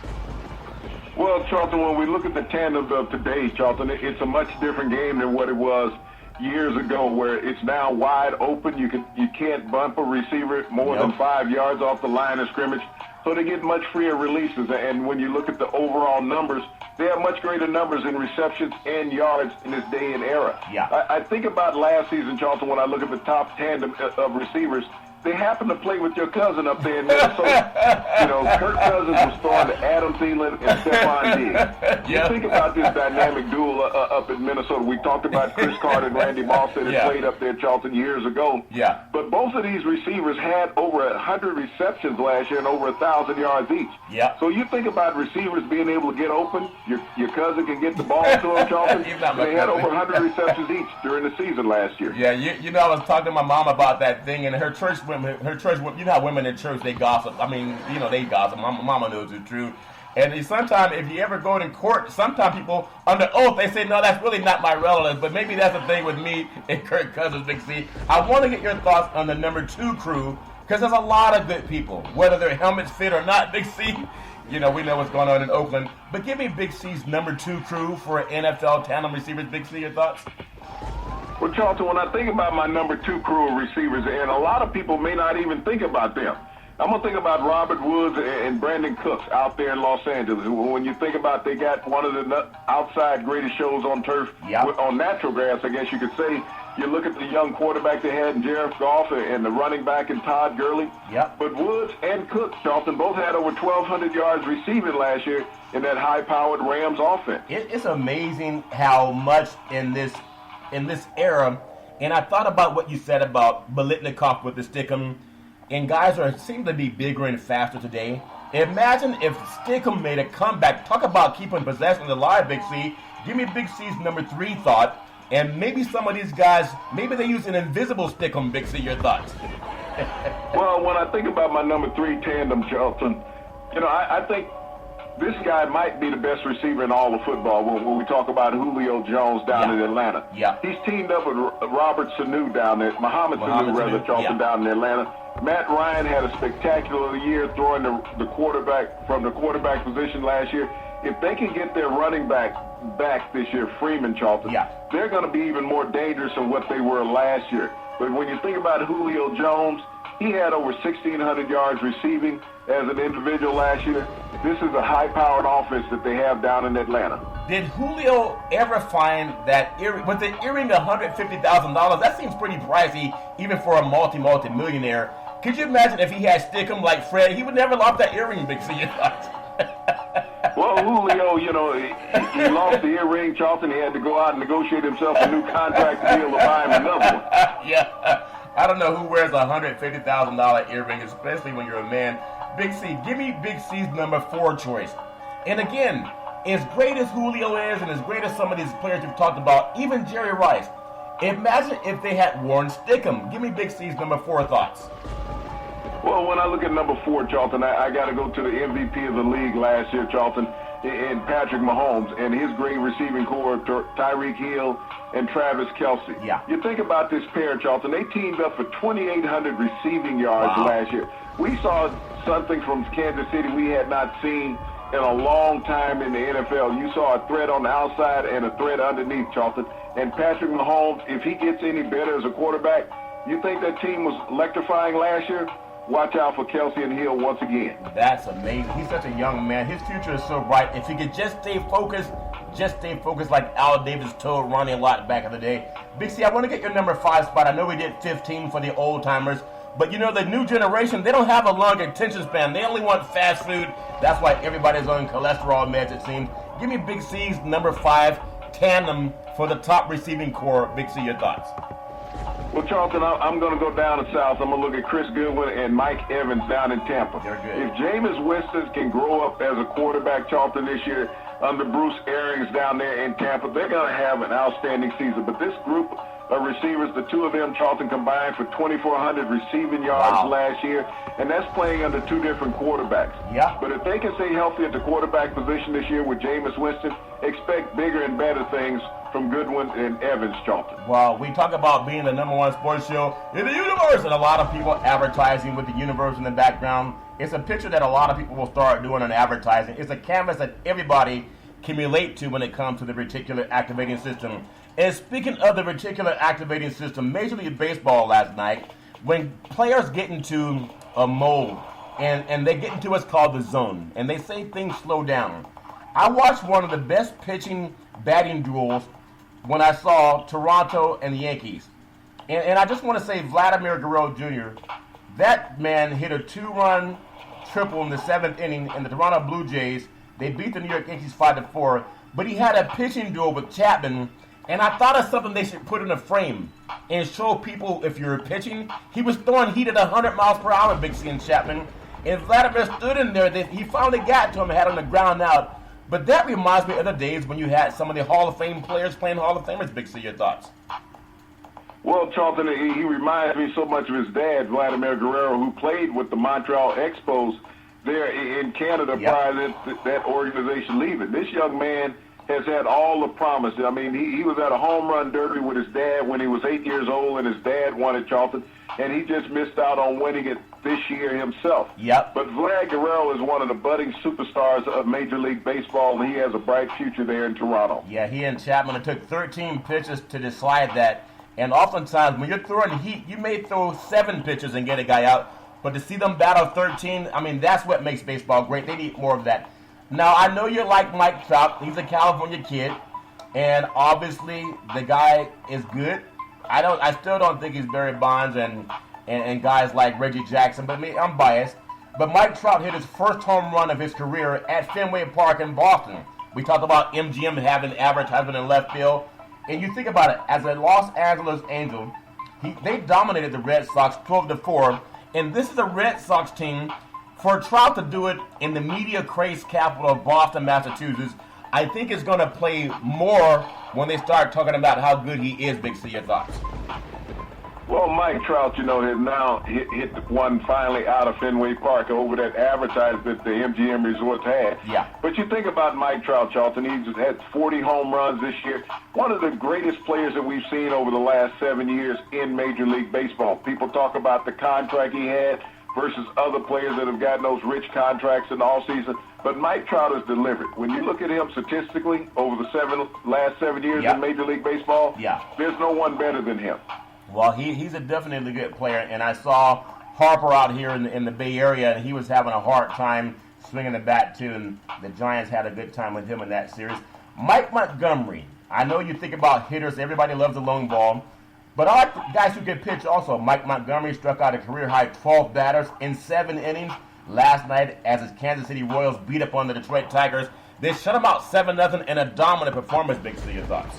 Well, Charlton, when we look at the tandems of today, Charlton, it's a much different game than what it was years ago, where it's now wide open. You can't bump a receiver more than 5 yards off the line of scrimmage. So they get much freer releases. And when you look at the overall numbers, they have much greater numbers in receptions and yards in this day and era. Yeah. I think about last season, Charlton, when I look at the top tandem of receivers. They happen to play with your cousin up there in Minnesota. Kirk Cousins was throwing to Adam Thielen and Stephon Diggs. You think about this dynamic duel up in Minnesota. We talked about Chris Carter and Randy Moss that had played up there, Charlton, years ago. Yeah. But both of these receivers had over 100 receptions last year and over 1,000 yards each. Yeah. So you think about receivers being able to get open. Your cousin can get the ball to him, Charlton. They had over 100 receptions each during the season last year. Yeah, you know, I was talking to my mom about that thing, and her church women, you know how women in church, they gossip. I mean, they gossip. Mama knows it's true. And sometimes, if you ever go to court, sometimes people, under oath, they say, no, that's really not my relative. But maybe that's the thing with me and Kirk Cousins, Big C. I want to get your thoughts on the #2 crew, because there's a lot of good people, whether their helmets fit or not, Big C. We know what's going on in Oakland. But give me Big C's #2 crew for NFL tandem receivers. Big C, your thoughts? Well, Charlton, when I think about my #2 crew of receivers, and a lot of people may not even think about them, I'm going to think about Robert Woods and Brandon Cooks out there in Los Angeles. When you think about, they got one of the outside greatest shows on turf, on natural grass, I guess you could say. You look at the young quarterback they had in Jared Goff and the running back in Todd Gurley. Yep. But Woods and Cooks, Charlton, both had over 1,200 yards receiving last year in that high-powered Rams offense. It's amazing how much in this era, and I thought about what you said about Biletnikoff with the Stickum, and guys seem to be bigger and faster today. Imagine if Stickum made a comeback. Talk about keeping possession alive, Big C. Give me Big C's #3 thought, and maybe some of these guys, maybe they use an invisible Stickum, Big C. Your thoughts? Well, when I think about my #3 tandem, Charlton, I think this guy might be the best receiver in all of football when we talk about Julio Jones down in Atlanta. Yeah. He's teamed up with Robert Sanu down there, Mohamed Sanu, Charlton, down in Atlanta. Matt Ryan had a spectacular year throwing the quarterback from the quarterback position last year. If they can get their running back this year, Freeman, Charlton, they're going to be even more dangerous than what they were last year. But when you think about Julio Jones, he had over 1,600 yards receiving as an individual last year. This is a high-powered offense that they have down in Atlanta. Did Julio ever find that earring? Was the earring $150,000? That seems pretty pricey, even for a multi-millionaire. Could you imagine if he had Stickum like Fred? He would never lost that earring, Big C. Well, Julio, he lost the earring, Charlton. He had to go out and negotiate himself a new contract deal to buy him another one. Yeah. I don't know who wears a $150,000 earring, especially when you're a man. Big C, give me Big C's number 4 choice. And again, as great as Julio is and as great as some of these players you've talked about, even Jerry Rice, imagine if they had Warren Stickum. Give me Big C's number 4 thoughts. Well, when I look at number 4, Charlton, I got to go to the MVP of the league last year, Charlton, in Patrick Mahomes and his great receiving core, Tyreek Hill and Travis Kelce. Yeah. You think about this pair, Charlton, they teamed up for 2,800 receiving yards last year. We saw something from Kansas City we had not seen in a long time in the NFL. You saw a threat on the outside and a threat underneath, Charlton. And Patrick Mahomes, if he gets any better as a quarterback, you think that team was electrifying last year? Watch out for Kelce and Hill once again. That's amazing. He's such a young man. His future is so bright. If he could just stay focused like Al Davis told Ronnie Lott back in the day. Big C, I want to get your number 5 spot. I know we did 15 for the old timers, but the new generation, they don't have a long attention span. They only want fast food. That's why everybody's on cholesterol meds, it seems. Give me Big C's number 5 tandem for the top receiving core. Big C, your thoughts? Well, Charlton, I'm going to go down to South. I'm going to look at Chris Goodwin and Mike Evans down in Tampa. They're good. If Jameis Winston can grow up as a quarterback, Charlton, this year under Bruce Arians down there in Tampa, they're going to have an outstanding season. But this group of receivers, the two of them, Charlton, combined for 2,400 receiving yards last year, and that's playing under 2 different quarterbacks. Yeah. But if they can stay healthy at the quarterback position this year with Jameis Winston, expect bigger and better things from Goodwin and Evans, Charlton. Well, we talk about being the number 1 sports show in the universe, and a lot of people advertising with the universe in the background. It's a picture that a lot of people will start doing on advertising. It's a canvas that everybody can relate to when it comes to the reticular activating system. And speaking of the reticular activating system, Major League Baseball last night, when players get into a mode and they get into what's called the zone, and they say things slow down. I watched one of the best pitching batting duels when I saw Toronto and the Yankees. And I just want to say Vladimir Guerrero Jr., that man hit a 2-run triple in the 7th inning in the Toronto Blue Jays. They beat the New York Yankees 5-4, but he had a pitching duel with Chapman, and I thought of something they should put in a frame and show people if you're pitching. He was throwing heat at 100 miles per hour, Big C and Chapman, and Vladimir stood in there. He finally got to him and had him on the ground out. But that reminds me of the days when you had some of the Hall of Fame players playing Hall of Famers. Big C, your thoughts? Well, Charlton, he reminds me so much of his dad, Vladimir Guerrero, who played with the Montreal Expos there in Canada prior to that organization leaving. This young man has had all the promise. I mean, he was at a home run derby with his dad when he was 8 years old, and his dad won it, Charlton, and he just missed out on winning it this year himself. Yep. But Vlad Guerrero is one of the budding superstars of Major League Baseball, and he has a bright future there in Toronto. Yeah, he and Chapman, it took 13 pitches to decide that. And oftentimes, when you're throwing heat, you may throw 7 pitches and get a guy out. But to see them battle 13, I mean, that's what makes baseball great. They need more of that. Now, I know you're like Mike Trout. He's a California kid. And obviously, the guy is good. I still don't think he's Barry Bonds and guys like Reggie Jackson, but I'm biased. But Mike Trout hit his first home run of his career at Fenway Park in Boston. We talked about MGM having advertisement in left field. And you think about it, as a Los Angeles Angel, they dominated the Red Sox 12-4. And this is a Red Sox team. For Trout to do it in the media-crazed capital of Boston, Massachusetts, I think it's going to play more when they start talking about how good he is. Big C, your thoughts? Well, Mike Trout, has now hit one finally out of Fenway Park over that advertisement the MGM Resorts had. Yeah. But you think about Mike Trout, Charlton, he just had 40 home runs this year. One of the greatest players that we've seen over the last 7 years in Major League Baseball. People talk about the contract he had versus other players that have gotten those rich contracts in the offseason. But Mike Trout has delivered. When you look at him statistically over the last 7 years in Major League Baseball, there's no one better than him. Well, he's a definitely good player, and I saw Harper out here in the Bay Area, and he was having a hard time swinging the bat, too, and the Giants had a good time with him in that series. Mike Montgomery. I know you think about hitters. Everybody loves the long ball. But I like guys who can pitch also. Mike Montgomery struck out a career-high 12 batters in 7 innings last night as his Kansas City Royals beat up on the Detroit Tigers. They shut them out 7-0 in a dominant performance. Big C, your thoughts?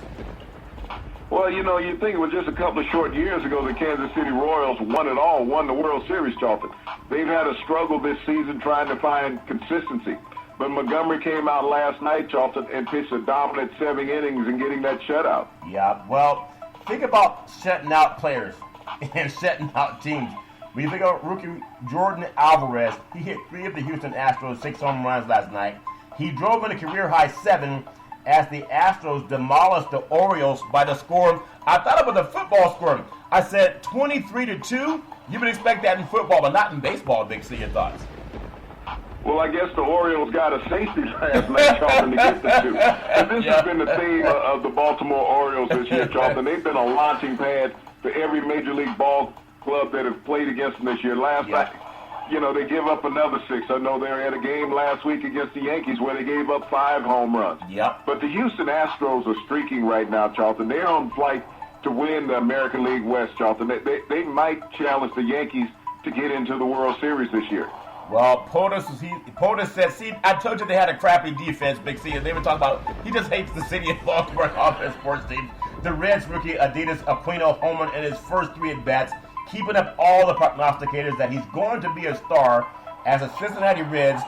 Well, you think it was just a couple of short years ago the Kansas City Royals won it all, won the World Series, Charlton. They've had a struggle this season trying to find consistency. But Montgomery came out last night, Charlton, and pitched a dominant 7 innings and getting that shutout. Yeah, well, think about shutting out players and shutting out teams. When you think of rookie Jordan Alvarez, he hit 3 of the Houston Astros' 6 home runs last night. He drove in a career-high 7 as the Astros demolished the Orioles by the score. I thought it was a football score. I said 23-2. You would expect that in football, but not in baseball, Big C. Your thoughts? Well, I guess the Orioles got a safety last night, Charlton, to get the 2. And this has been the theme of the Baltimore Orioles this year, Charlton. They've been a launching pad for every Major League ball club that have played against them this year. Last night, they give up another 6. I know they were at a game last week against the Yankees where they gave up 5 home runs. Yep. But the Houston Astros are streaking right now, Charlton. They're on flight to win the American League West, Charlton. They might challenge the Yankees to get into the World Series this year. Well, POTUS said, see, I told you they had a crappy defense, Big C. And they were talking about, he just hates the city of Baltimore offense sports team. The Reds rookie Adidas Aquino homer in his first 3 at-bats, keeping up all the prognosticators that he's going to be a star as a Cincinnati Reds.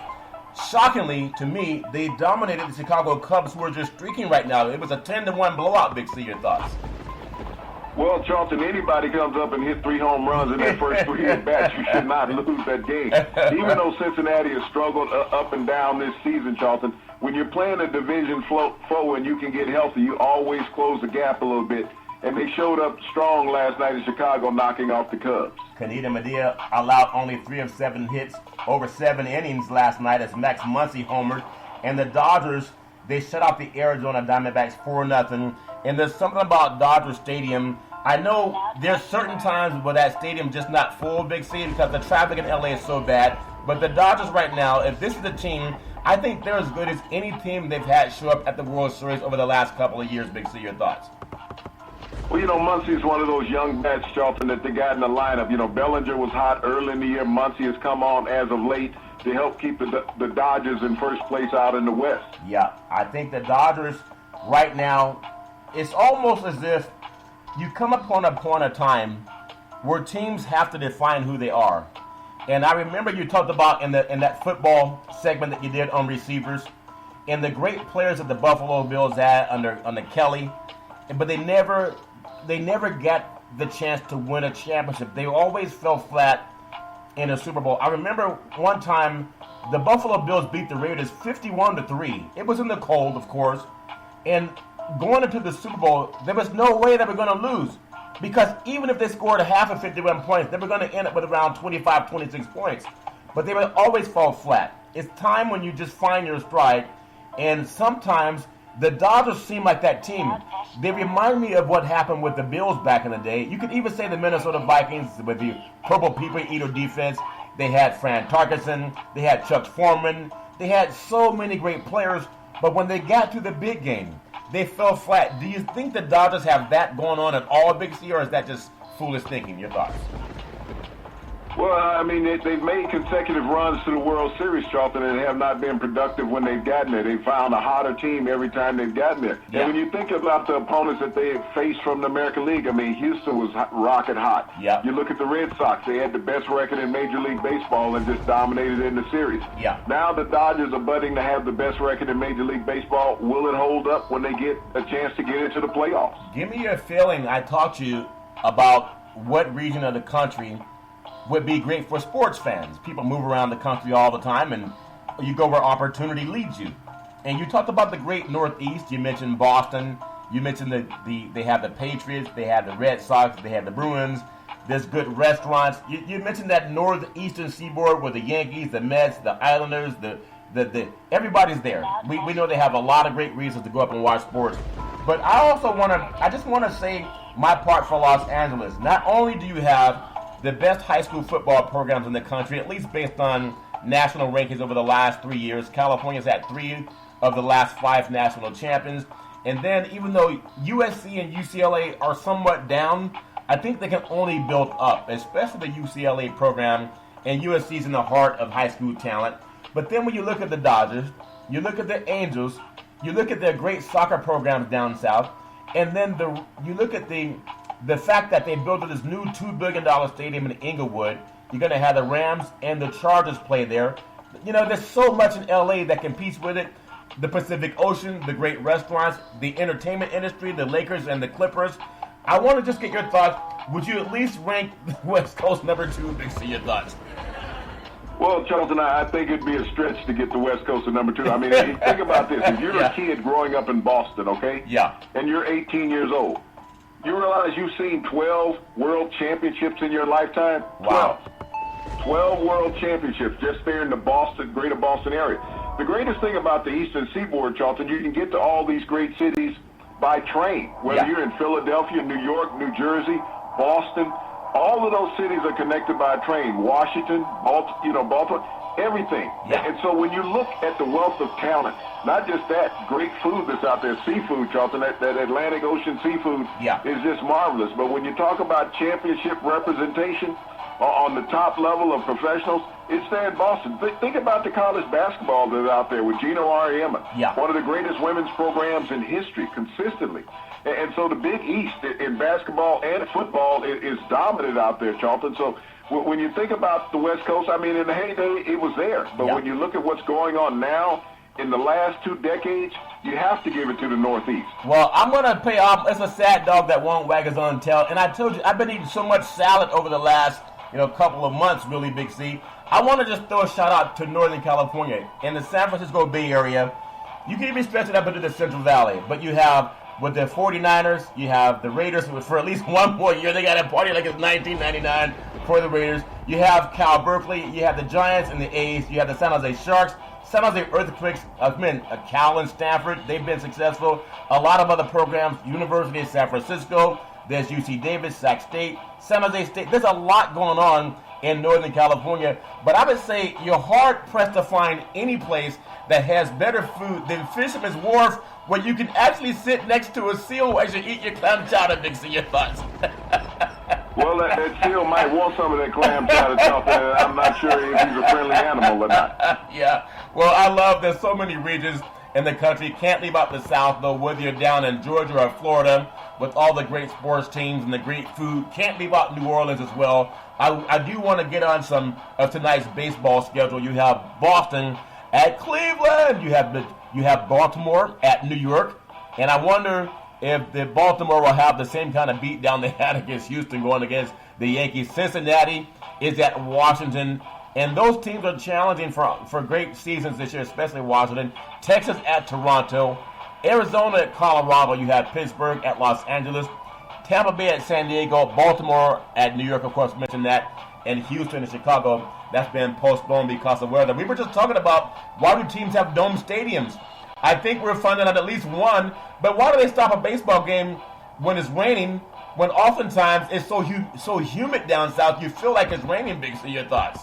Shockingly, to me, they dominated the Chicago Cubs, who are just streaking right now. It was a 10-1 blowout, Big C. Your thoughts? Well, Charlton, anybody comes up and hit 3 home runs in their first 3 at-bats, you should not lose that game. Even though Cincinnati has struggled up and down this season, Charlton, when you're playing a division foe and you can get healthy, you always close the gap a little bit. And they showed up strong last night in Chicago, knocking off the Cubs. Canida Medea allowed only 3 of 7 hits over 7 innings last night as Max Muncy homered. And the Dodgers, they shut out the Arizona Diamondbacks 4-0. And there's something about Dodger Stadium. I know there's certain times where that stadium just not full, Big C, because the traffic in LA is so bad. But the Dodgers right now, if this is the team, I think they're as good as any team they've had show up at the World Series over the last couple of years, Big C. Your thoughts? Well, Muncy is one of those young bats, Charlton, that they got in the lineup. Bellinger was hot early in the year. Muncy has come on as of late to help keep the Dodgers in first place out in the West. Yeah, I think the Dodgers right now, it's almost as if you come upon a point of time where teams have to define who they are. And I remember you talked about in that football segment that you did on receivers, and the great players that the Buffalo Bills had under Kelly, but they never got the chance to win a championship. They always fell flat in a Super Bowl. I remember one time the Buffalo Bills beat the Raiders 51-3. It was in the cold, of course, and going into the Super Bowl, there was no way they were going to lose, because even if they scored a half of 51 points, they were going to end up with around 25, 26 points. But they would always fall flat. It's time when you just find your stride, and sometimes the Dodgers seem like that team. They remind me of what happened with the Bills back in the day. You could even say the Minnesota Vikings with the Purple People Eater defense. They had Fran Tarkenton. They had Chuck Foreman. They had so many great players, but when they got to the big game, they fell flat. Do you think the Dodgers have that going on at all, Big C, or is that just foolish thinking? Your thoughts? Well, I mean, they've made consecutive runs to the World Series, Charlton, and have not been productive when they've gotten there. They've found a hotter team every time they've gotten there. Yeah. And when you think about the opponents that they have faced from the American League, I mean, Houston was rocket hot. Yeah. You look at the Red Sox, they had the best record in Major League Baseball and just dominated in the series. Yeah. Now the Dodgers are budding to have the best record in Major League Baseball. Will it hold up when they get a chance to get into the playoffs? Give me your feeling. I talked to you about what region of the country would be great for sports fans. People move around the country all the time, and you go where opportunity leads you. And you talked about the great Northeast. You mentioned Boston. You mentioned they have the Patriots, they have the Red Sox, they have the Bruins. There's good restaurants. You mentioned that northeastern seaboard with the Yankees, the Mets, the Islanders, the everybody's there. We know they have a lot of great reasons to go up and watch sports. But I just want to say my part for Los Angeles. Not only do you have the best high school football programs in the country, at least based on national rankings over the last 3 years. California's had 3 of the last 5 national champions. And then even though USC and UCLA are somewhat down, I think they can only build up, especially the UCLA program, and USC's in the heart of high school talent. But then when you look at the Dodgers, you look at the Angels, you look at their great soccer programs down south, and then you look at the fact that they built this new $2 billion stadium in Inglewood. You're going to have the Rams and the Chargers play there. You know, there's so much in LA that competes with it. The Pacific Ocean, the great restaurants, the entertainment industry, the Lakers and the Clippers. I want to just get your thoughts. Would you at least rank the West Coast number 2? Big C, your thoughts. Well, Charlton, I think it'd be a stretch to get the West Coast to number 2. I mean, think about this. If you're a kid growing up in Boston, okay? Yeah. And you're 18 years old, you realize you've seen 12 world championships in your lifetime? Wow. 12 world championships just there in the greater Boston area. The greatest thing about the Eastern Seaboard, Charlton, you can get to all these great cities by train. Whether you're in Philadelphia, New York, New Jersey, Boston, all of those cities are connected by a train. Washington, Baltimore, everything. Yeah. And so when you look at the wealth of talent, not just that, great food that's out there, seafood, Charlton, that Atlantic Ocean seafood is just marvelous. But when you talk about championship representation on the top level of professionals, it's there in Boston. Think about the college basketball that's out there with Gino Auriemma, one of the greatest women's programs in history, consistently. And so the Big East in basketball and football is dominant out there, Charlton. So when you think about the West Coast, I mean, in the heyday, it was there. But when you look at what's going on now, in the last 2 decades, you have to give it to the Northeast. Well, I'm going to pay off. It's a sad dog that won't wag his own tail. And I told you, I've been eating so much salad over the last couple of months, really, Big C. I want to just throw a shout out to Northern California. In the San Francisco Bay Area, you can even stretch it up into the Central Valley. But you have, with the 49ers, you have the Raiders, who for at least one more year, they got a party like it's 1999 for the Raiders. You have Cal Berkeley, you have the Giants and the A's, you have the San Jose Sharks, San Jose Earthquakes, Cal and Stanford, they've been successful. A lot of other programs, University of San Francisco, there's UC Davis, Sac State, San Jose State. There's a lot going on in Northern California, but I would say you're hard-pressed to find any place that has better food than Fisherman's Wharf, where you can actually sit next to a seal as you eat your clam chowder, Big C. Your thoughts? Well, that seal might want some of that clam chowder, Charlton. I'm not sure if he's a friendly animal or not. Yeah. Well, I love there's so many regions in the country. Can't leave out the South, though, whether you're down in Georgia or Florida with all the great sports teams and the great food. Can't leave out New Orleans as well. I do want to get on some of tonight's baseball schedule. You have Boston at Cleveland. You have Baltimore at New York. And I wonder if the Baltimore will have the same kind of beat down they had against Houston going against the Yankees. Cincinnati is at Washington. And those teams are challenging for great seasons this year, especially Washington. Texas at Toronto. Arizona at Colorado. You have Pittsburgh at Los Angeles. Tampa Bay at San Diego. Baltimore at New York, of course, mentioned that. And Houston and Chicago. That's been postponed because of weather. We were just talking about why do teams have dome stadiums? I think we're finding out at least one. But why do they stop a baseball game when it's raining, when oftentimes it's so humid down south you feel like it's raining, Big C? Your thoughts?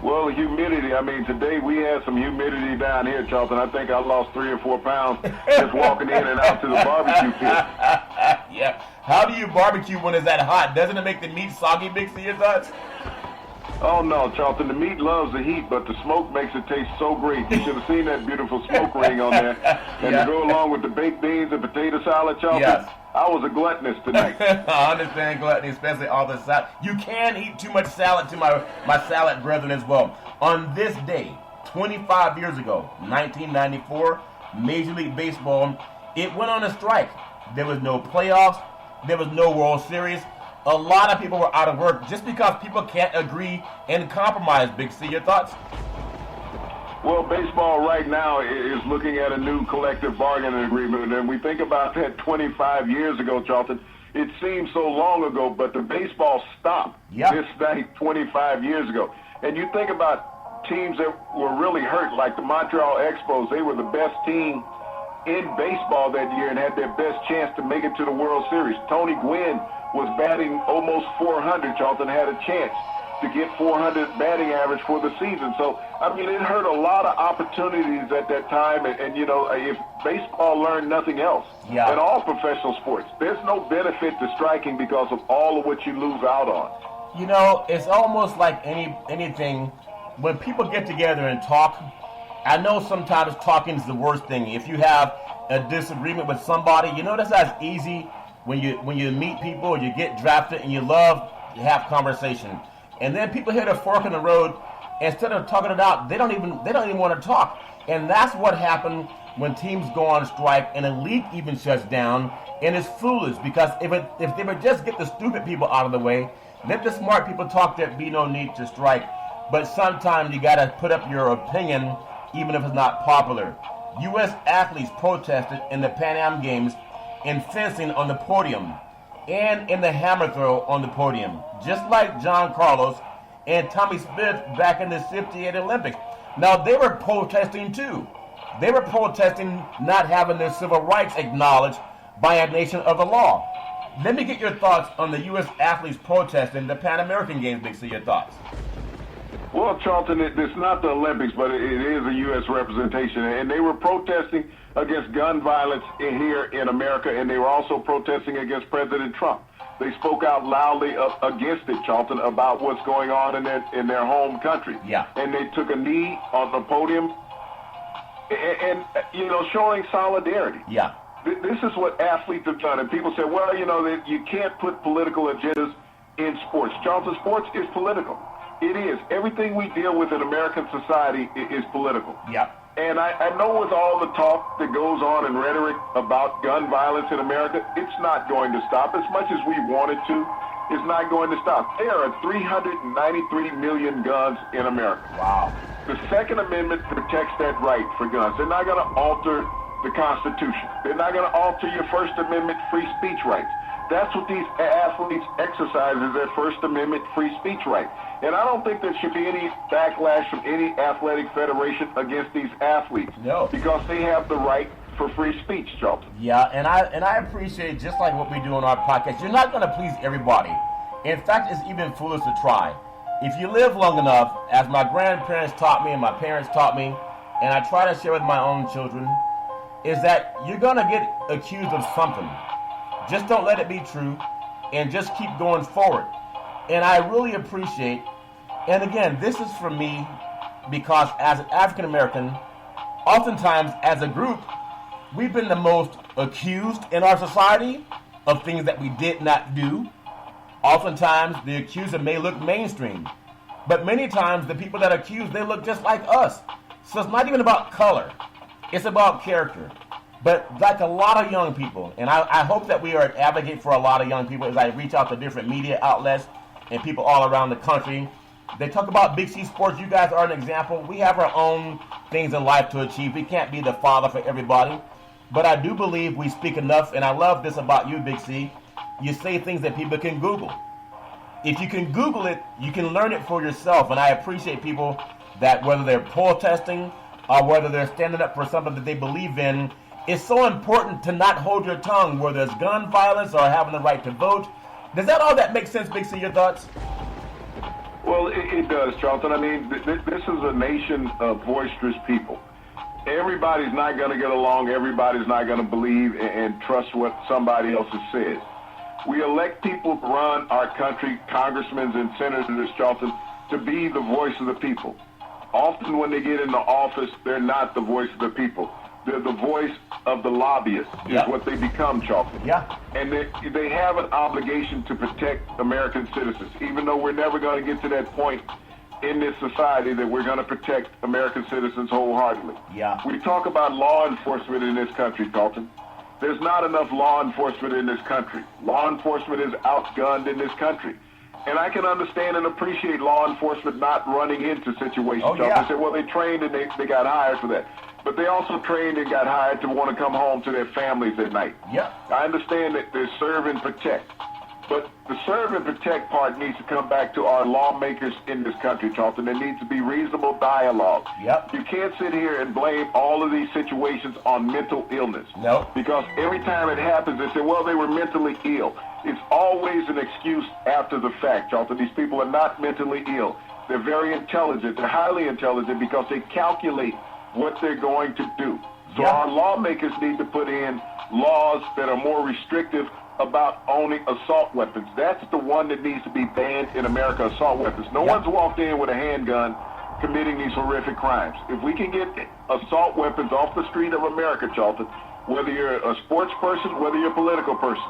Well, humidity. I mean, today we had some humidity down here, Charlton. I think I lost 3 or 4 pounds just walking in and out to the barbecue pit. Yeah. How do you barbecue when it's that hot? Doesn't it make the meat soggy, Big C? Your thoughts? Oh, no, Charlton. The meat loves the heat, but the smoke makes it taste so great. You should have seen that beautiful smoke ring on there. And to go along with the baked beans and potato salad, Charlton, I was a gluttonous tonight. I understand gluttony, especially all the salad. You can eat too much salad to my salad brethren as well. On this day, 25 years ago, 1994, Major League Baseball, it went on a strike. There was no playoffs. There was no World Series. A lot of people were out of work just because people can't agree and compromise. Big C, your thoughts? Well, baseball right now is looking at a new collective bargaining agreement, and we think about that 25 years ago, Charlton. It seems so long ago, but the baseball stopped this night 25 years ago. And you think about teams that were really hurt, like the Montreal Expos. They were the best team in baseball that year and had their best chance to make it to the World Series. Tony Gwynn was batting almost 400, Charlton, had a chance. to get 400 batting average for the season. So, I mean, it hurt a lot of opportunities at that time. And you know, if baseball learned nothing else, and all professional sports, there's no benefit to striking because of all of what you lose out on. You know, it's almost like anything. When people get together and talk, I know sometimes talking is the worst thing. If you have a disagreement with somebody, you know that's not easy when you meet people or you get drafted and you love to have conversation. And then people hit a fork in the road. Instead of talking it out, they don't even want to talk. And that's what happened when teams go on strike and a league even shuts down. And it's foolish because if they would just get the stupid people out of the way, let the smart people talk, there'd be no need to strike. But sometimes you got to put up your opinion even if it's not popular. U.S. athletes protested in the Pan Am Games in fencing on the podium and in the hammer throw on the podium, just like John Carlos and Tommy Smith back in the 58 Olympics. Now, they were protesting too. They were protesting not having their civil rights acknowledged by a nation of the law. Let me get your thoughts on the U.S. athletes protesting the Pan American Games. Big C, your thoughts. Well, Charlton, it's not the Olympics, but it is a U.S. representation. And they were protesting against gun violence here in America, and they were also protesting against President Trump. They spoke out loudly against it, Charlton, about what's going on in their home country. Yeah. And they took a knee on the podium and you know, showing solidarity. Yeah. This is what athletes have done. And people say, well, you know, that you can't put political agendas in sports. Charlton, sports is political. It is. Everything we deal with in American society is political. Yeah. And I know with all the talk that goes on and rhetoric about gun violence in America, it's not going to stop. As much as we want it to, it's not going to stop. There are 393 million guns in America. Wow. The Second Amendment protects that right for guns. They're not going to alter the Constitution. They're not going to alter your First Amendment free speech rights. That's what these athletes exercise, is their First Amendment free speech right. And I don't think there should be any backlash from any athletic federation against these athletes. No. Because they have the right for free speech, Charlton. Yeah, and I appreciate, just like what we do on our podcast, you're not going to please everybody. In fact, it's even foolish to try. If you live long enough, as my grandparents taught me and my parents taught me, and I try to share with my own children, is that you're going to get accused of something. Just don't let it be true, and just keep going forward. And I really appreciate, and again, this is for me, because as an African American, oftentimes as a group, we've been the most accused in our society of things that we did not do. Oftentimes, the accuser may look mainstream, but many times the people that accuse, they look just like us. So it's not even about color. It's about character. But like a lot of young people, and I hope that we are an advocate for a lot of young people as I reach out to different media outlets and people all around the country. They talk about Big C Sports. You guys are an example. We have our own things in life to achieve. We can't be the father for everybody. But I do believe we speak enough, and I love this about you, Big C. You say things that people can Google. If you can Google it, you can learn it for yourself. And I appreciate people that whether they're protesting or whether they're standing up for something that they believe in, it's so important to not hold your tongue, whether it's gun violence or having the right to vote. Does that all that make sense, Big C? Your thoughts? Well, it does, Charlton. I mean, this is a nation of boisterous people. Everybody's not going to get along. Everybody's not going to believe and trust what somebody else has said. We elect people to run our country, congressmen and senators, Charlton, to be the voice of the people. Often when they get into office, they're not the voice of the people. They're the voice of the lobbyists, is what they become, Charlton. Yeah. And they have an obligation to protect American citizens, even though we're never going to get to that point in this society that we're going to protect American citizens wholeheartedly. Yeah. We talk about law enforcement in this country, Charlton. There's not enough law enforcement in this country. Law enforcement is outgunned in this country. And I can understand and appreciate law enforcement not running into situations. Oh, yeah. They say, well, they trained and they got hired for that. But they also trained and got hired to want to come home to their families at night. Yeah. I understand that they serve and protect. But the serve and protect part needs to come back to our lawmakers in this country, Charlton. There needs to be reasonable dialogue. Yep. You can't sit here and blame all of these situations on mental illness. No. Because every time it happens, they say, well, they were mentally ill. It's always an excuse after the fact, Charlton. These people are not mentally ill. They're very intelligent. They're highly intelligent because they calculate what they're going to do. So our lawmakers need to put in laws that are more restrictive about owning assault weapons. That's the one that needs to be banned in America, assault weapons. No one's walked in with a handgun committing these horrific crimes. If we can get assault weapons off the street of America, Charlton, whether you're a sports person, whether you're a political person,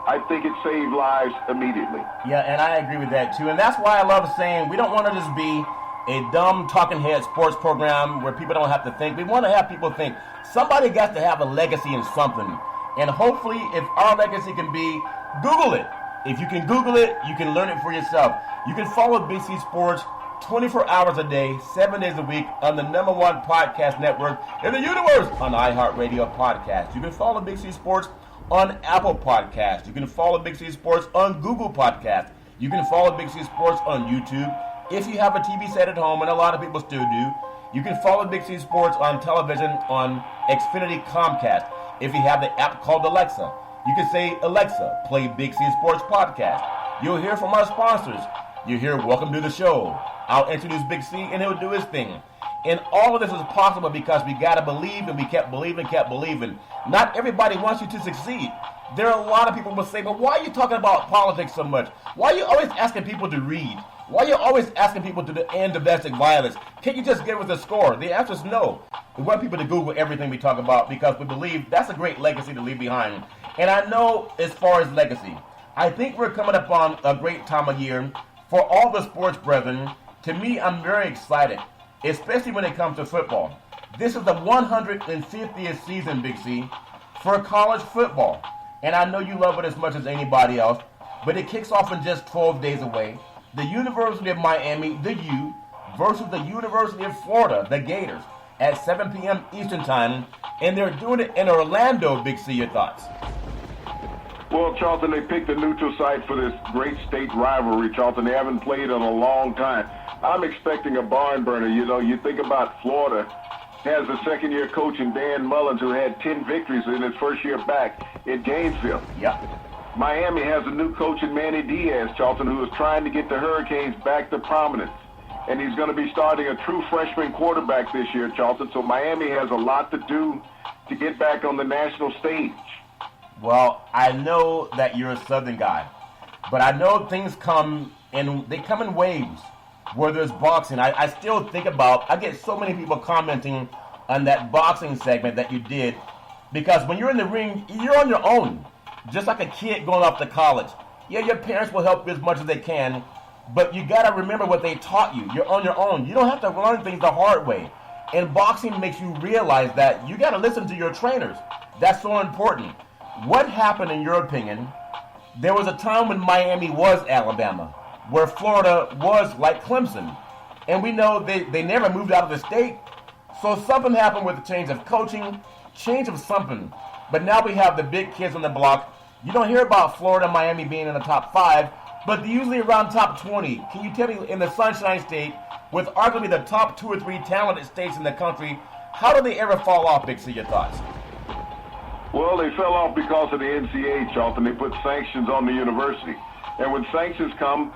I think it saved lives immediately. Yeah, and I agree with that too. And that's why I love saying we don't want to just be a dumb talking head sports program where people don't have to think. We want to have people think. Somebody got to have a legacy in something. And hopefully, if our legacy can be, Google it. If you can Google it, you can learn it for yourself. You can follow Big C Sports 24 hours a day, 7 days a week on the #1 podcast network in the universe on iHeartRadio Podcast. You can follow Big C Sports on Apple Podcast. You can follow Big C Sports on Google Podcast. You can follow Big C Sports on YouTube. If you have a TV set at home, and a lot of people still do, you can follow Big C Sports on television on Xfinity Comcast. If you have the app called Alexa, you can say, Alexa, play Big C Sports Podcast. You'll hear from our sponsors. You hear Welcome to the Show. I'll introduce Big C, and he'll do his thing. And all of this is possible because we got to believe, and we kept believing. Not everybody wants you to succeed. There are a lot of people who will say, but why are you talking about politics so much? Why are you always asking people to read? Why are you always asking people to end domestic violence? Can't you just give us a score? The answer is no. We want people to Google everything we talk about because we believe that's a great legacy to leave behind. And I know as far as legacy, I think we're coming up on a great time of year for all the sports brethren. To me, I'm very excited, especially when it comes to football. This is the 150th season, Big C, for college football. And I know you love it as much as anybody else, but it kicks off in just 12 days away. The University of Miami, the U, versus the University of Florida, the Gators, at 7 p.m. Eastern Time. And they're doing it in Orlando, Big C. Your thoughts? Well, Charlton, they picked a neutral site for this great state rivalry, Charlton. They haven't played in a long time. I'm expecting a barn burner. You know, you think about Florida has a second-year coach in Dan Mullins who had 10 victories in his first year back in Gainesville. Yeah. Miami has a new coach in Manny Diaz, Charlton, who is trying to get the Hurricanes back to prominence. And he's going to be starting a true freshman quarterback this year, Charlton. So Miami has a lot to do to get back on the national stage. Well, I know that you're a Southern guy, but I know things come in waves. Where there's boxing, I still think about, I get so many people commenting on that boxing segment that you did, because when you're in the ring, you're on your own, just like a kid going off to college. Yeah, your parents will help you as much as they can, but you got to remember what they taught you. You're on your own. You don't have to learn things the hard way. And boxing makes you realize that you got to listen to your trainers. That's so important. What happened, in your opinion? There was a time when Miami was Alabama, where Florida was like Clemson. And we know they never moved out of the state. So something happened with the change of coaching, change of something. But now we have the big kids on the block. You don't hear about Florida and Miami being in the top 5, but they're usually around top 20. Can you tell me, in the Sunshine State, with arguably the top 2 or 3 talented states in the country, how do they ever fall off, Big C? Your thoughts? Well, they fell off because of the NCAA, Charlton. They put sanctions on the university. And when sanctions come,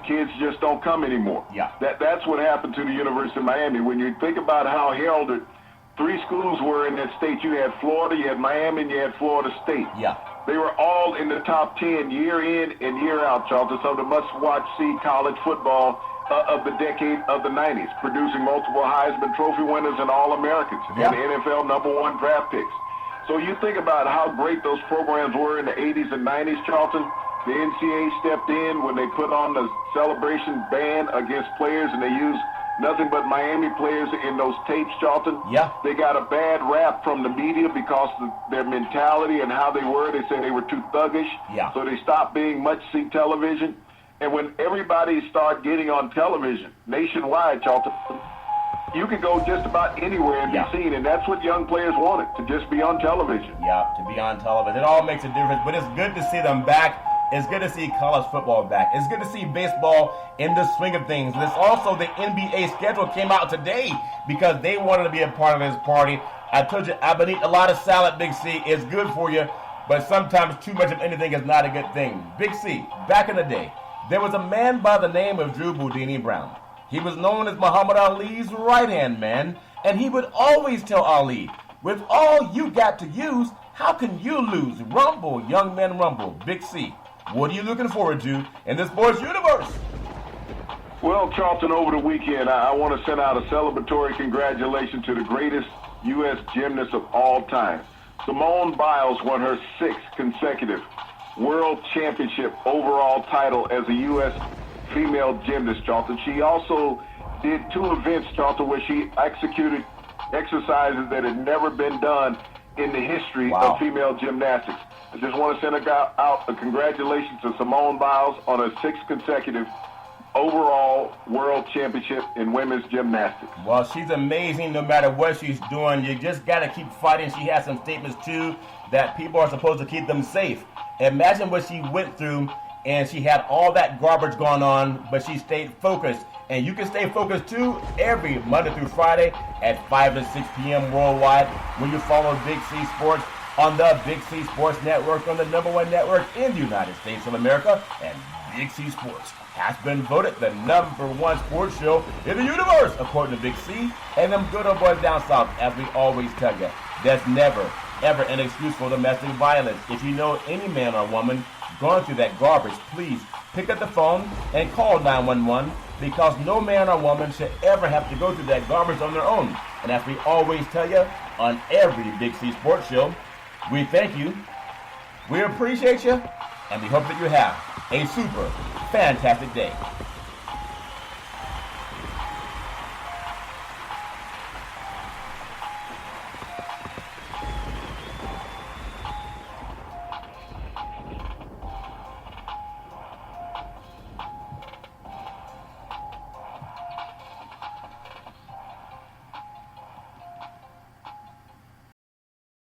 kids just don't come anymore. Yeah. That's what happened to the University of Miami. When you think about how heralded 3 schools were in that state, you had Florida, you had Miami, and you had Florida State. Yeah. They were all in the top 10 year in and year out, Charlton. So the must-watch see college football of the decade of the 90s, producing multiple Heisman Trophy winners and All-Americans and NFL #1 draft picks. So you think about how great those programs were in the 80s and 90s, Charlton. The NCAA stepped in when they put on the celebration ban against players, and they used nothing but Miami players in those tapes, Charlton. Yeah. They got a bad rap from the media because of their mentality and how they were. They said they were too thuggish. Yeah. So they stopped being much-see television. And when everybody started getting on television nationwide, Charlton, you could go just about anywhere and be seen, and that's what young players wanted, to just be on television. Yeah, to be on television. It all makes a difference, but it's good to see them back. It's good to see college football back. It's good to see baseball in the swing of things. And it's also the NBA schedule came out today because they wanted to be a part of this party. I told you, I've been eating a lot of salad, Big C. It's good for you, but sometimes too much of anything is not a good thing. Big C, back in the day, there was a man by the name of Drew Boudini Brown. He was known as Muhammad Ali's right-hand man, and he would always tell Ali, with all you got to use, how can you lose? Rumble, young men, rumble. Big C, what are you looking forward to in the sports universe? Well, Charlton, over the weekend, I want to send out a celebratory congratulations to the greatest U.S. gymnast of all time. Simone Biles won her 6th consecutive World Championship overall title as a U.S. female gymnast, Charlton. She also did 2 events, Charlton, where she executed exercises that had never been done in the history of female gymnastics. I just want to send out a congratulations to Simone Biles on her 6th consecutive overall world championship in women's gymnastics. Well, she's amazing no matter what she's doing. You just got to keep fighting. She has some statements, too, that people are supposed to keep them safe. Imagine what she went through, and she had all that garbage going on, but she stayed focused. And you can stay focused, too, every Monday through Friday at 5 to 6 p.m. worldwide when you follow Big C Sports on the Big C Sports Network, on the #1 network in the United States of America. And Big C Sports has been voted the #1 sports show in the universe, according to Big C and them good old boys down south. As we always tell you, there's never, ever an excuse for domestic violence. If you know any man or woman going through that garbage, please pick up the phone and call 911, because no man or woman should ever have to go through that garbage on their own. And as we always tell you on every Big C Sports show, we thank you, we appreciate you, and we hope that you have a super fantastic day.